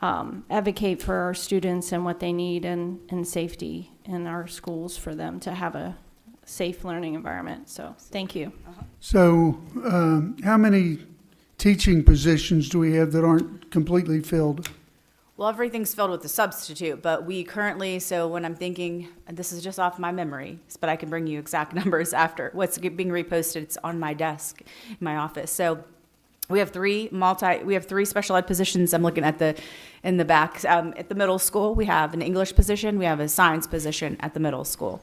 advocate for our students and what they need and safety in our schools for them to have a safe learning environment. So, thank you. So, how many teaching positions do we have that aren't completely filled? Well, everything's filled with a substitute, but we currently, so when I'm thinking, and this is just off my memory, but I can bring you exact numbers after what's being reposted. It's on my desk in my office. So we have three special ed positions. I'm looking at in the back. At the middle school, we have an English position. We have a science position at the middle school.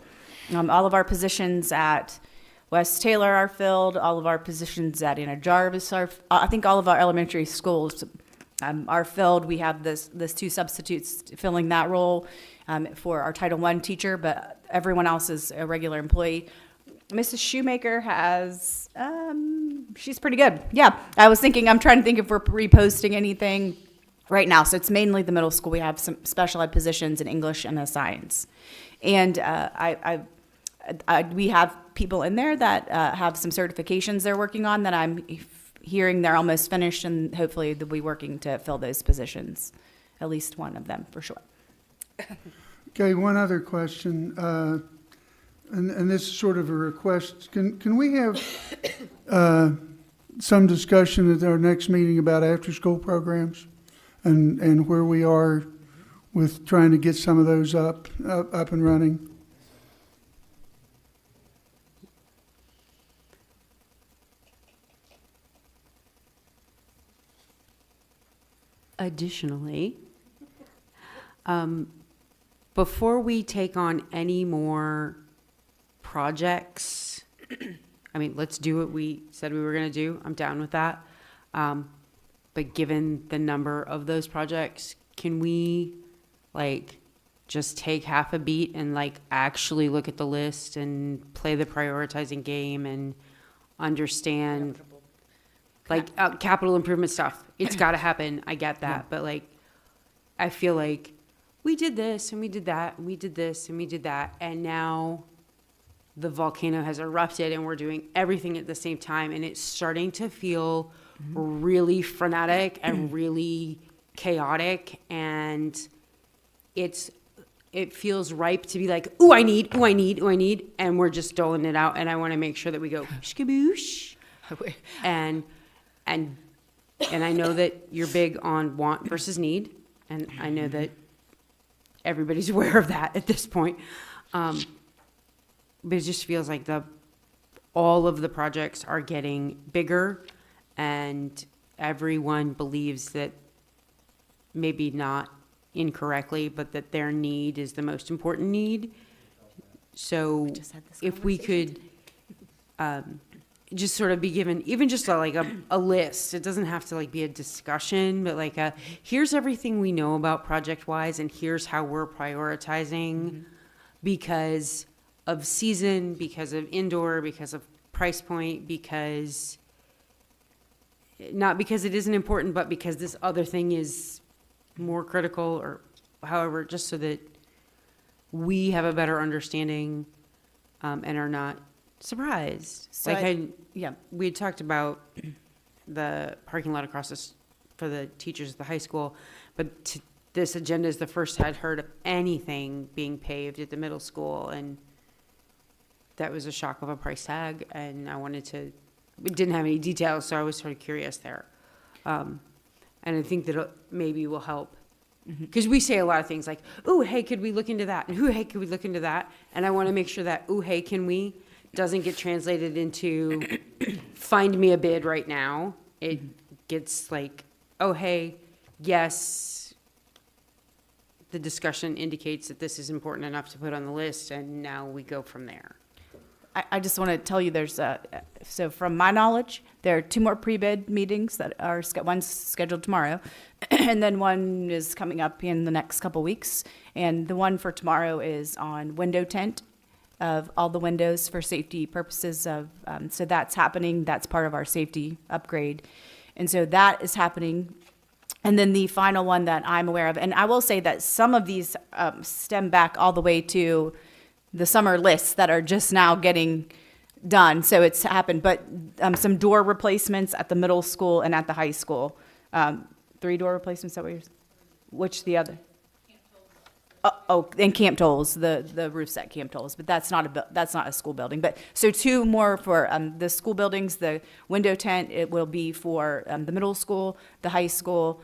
All of our positions at West Taylor are filled. All of our positions at Anna Jarvis are, I think all of our elementary schools are filled. We have this 2 substitutes filling that role for our Title I teacher, but everyone else is a regular employee. Mrs. Shoemaker has, she's pretty good. Yeah, I'm trying to think if we're reposting anything right now. So it's mainly the middle school. We have some special ed positions in English and science. And we have people in there that have some certifications they're working on that I'm hearing they're almost finished, and hopefully they'll be working to fill those positions, at least one of them for sure. Okay, one other question, and this is sort of a request. Can we have some discussion at our next meeting about after-school programs and where we are with trying to get some of those up and running? Additionally, before we take on any more projects, I mean, let's do what we said we were going to do. I'm down with that. But given the number of those projects, can we just take half a beat and actually look at the list and play the prioritizing game and understand capital improvement stuff? It's got to happen. I get that. But I feel like we did this and we did that and we did this and we did that. And now the volcano has erupted and we're doing everything at the same time. And it's starting to feel really frenetic and really chaotic. And it feels ripe to be ooh, I need. And we're just doling it out. And I want to make sure that we go skaboosh. And I know that you're big on want versus need, and I know that everybody's aware of that at this point. But it just feels like all of the projects are getting bigger, and everyone believes that, maybe not incorrectly, but that their need is the most important need. So if we could just sort of be given even just a list. It doesn't have to be a discussion, but here's everything we know about Project Wise, and here's how we're prioritizing because of season, because of indoor, because of price point, because not because it isn't important, but because this other thing is more critical, or however, just so that we have a better understanding and are not surprised. So we had talked about the parking lot across this for the teachers at the high school, but this agenda is the first I'd heard of anything being paved at the middle school, and that was a shock of a price tag. And we didn't have any details, so I was sort of curious there. And I think that it maybe will help. Because we say a lot of things like, ooh, hey, could we look into that? And ooh, hey, could we look into that? And I want to make sure that, ooh, hey, can we, doesn't get translated into find me a bid right now. It gets oh, hey, yes, the discussion indicates that this is important enough to put on the list, and now we go from there. I just want to tell you so from my knowledge, there are 2 more pre-bid meetings that are, one's scheduled tomorrow, and then one is coming up in the next couple weeks. And the one for tomorrow is on window tint of all the windows for safety purposes of, so that's happening. That's part of our safety upgrade. And so that is happening. And then the final one that I'm aware of, and I will say that some of these stem back all the way to the summer lists that are just now getting done. So it's happened, but some door replacements at the middle school and at the high school. 3 door replacements, is that what you're, which the other? And Camp Tolls, the roofs at Camp Tolls, but that's not a school building. But so 2 more for the school buildings. The window tent, it will be for the middle school, the high school,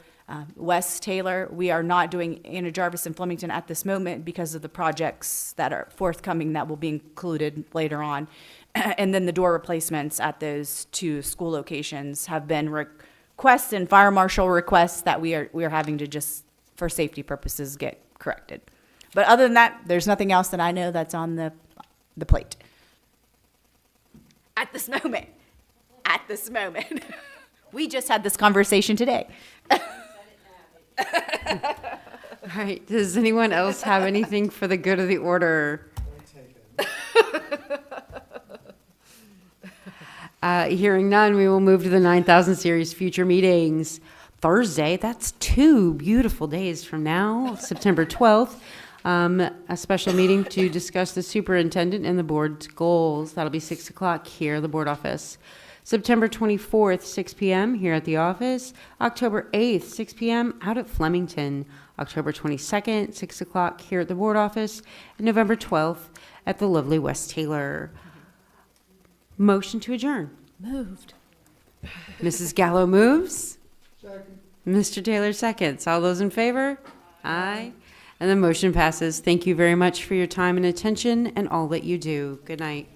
West Taylor. We are not doing Anna Jarvis and Flemington at this moment because of the projects that are forthcoming that will be included later on. And then the door replacements at those 2 school locations have been requests and fire marshal requests that we are having to just, for safety purposes, get corrected. But other than that, there's nothing else that I know that's on the plate. At this moment. At this moment. We just had this conversation today. All right, does anyone else have anything for the good of the order? Hearing none, we will move to the 9000 series future meetings. Thursday, that's 2 beautiful days from now, September 12th, a special meeting to discuss the superintendent and the board's goals. That'll be 6 o'clock here at the board office. September 24th, 6 p.m. here at the office. October 8th, 6 p.m. out at Flemington. October 22nd, 6 o'clock here at the board office. And November 12th at the lovely West Taylor. Motion to adjourn. Moved. Mrs. Gallo moves. Second. Mr. Taylor seconds. All those in favor? Aye. And the motion passes. Thank you very much for your time and attention and all that you do. Good night.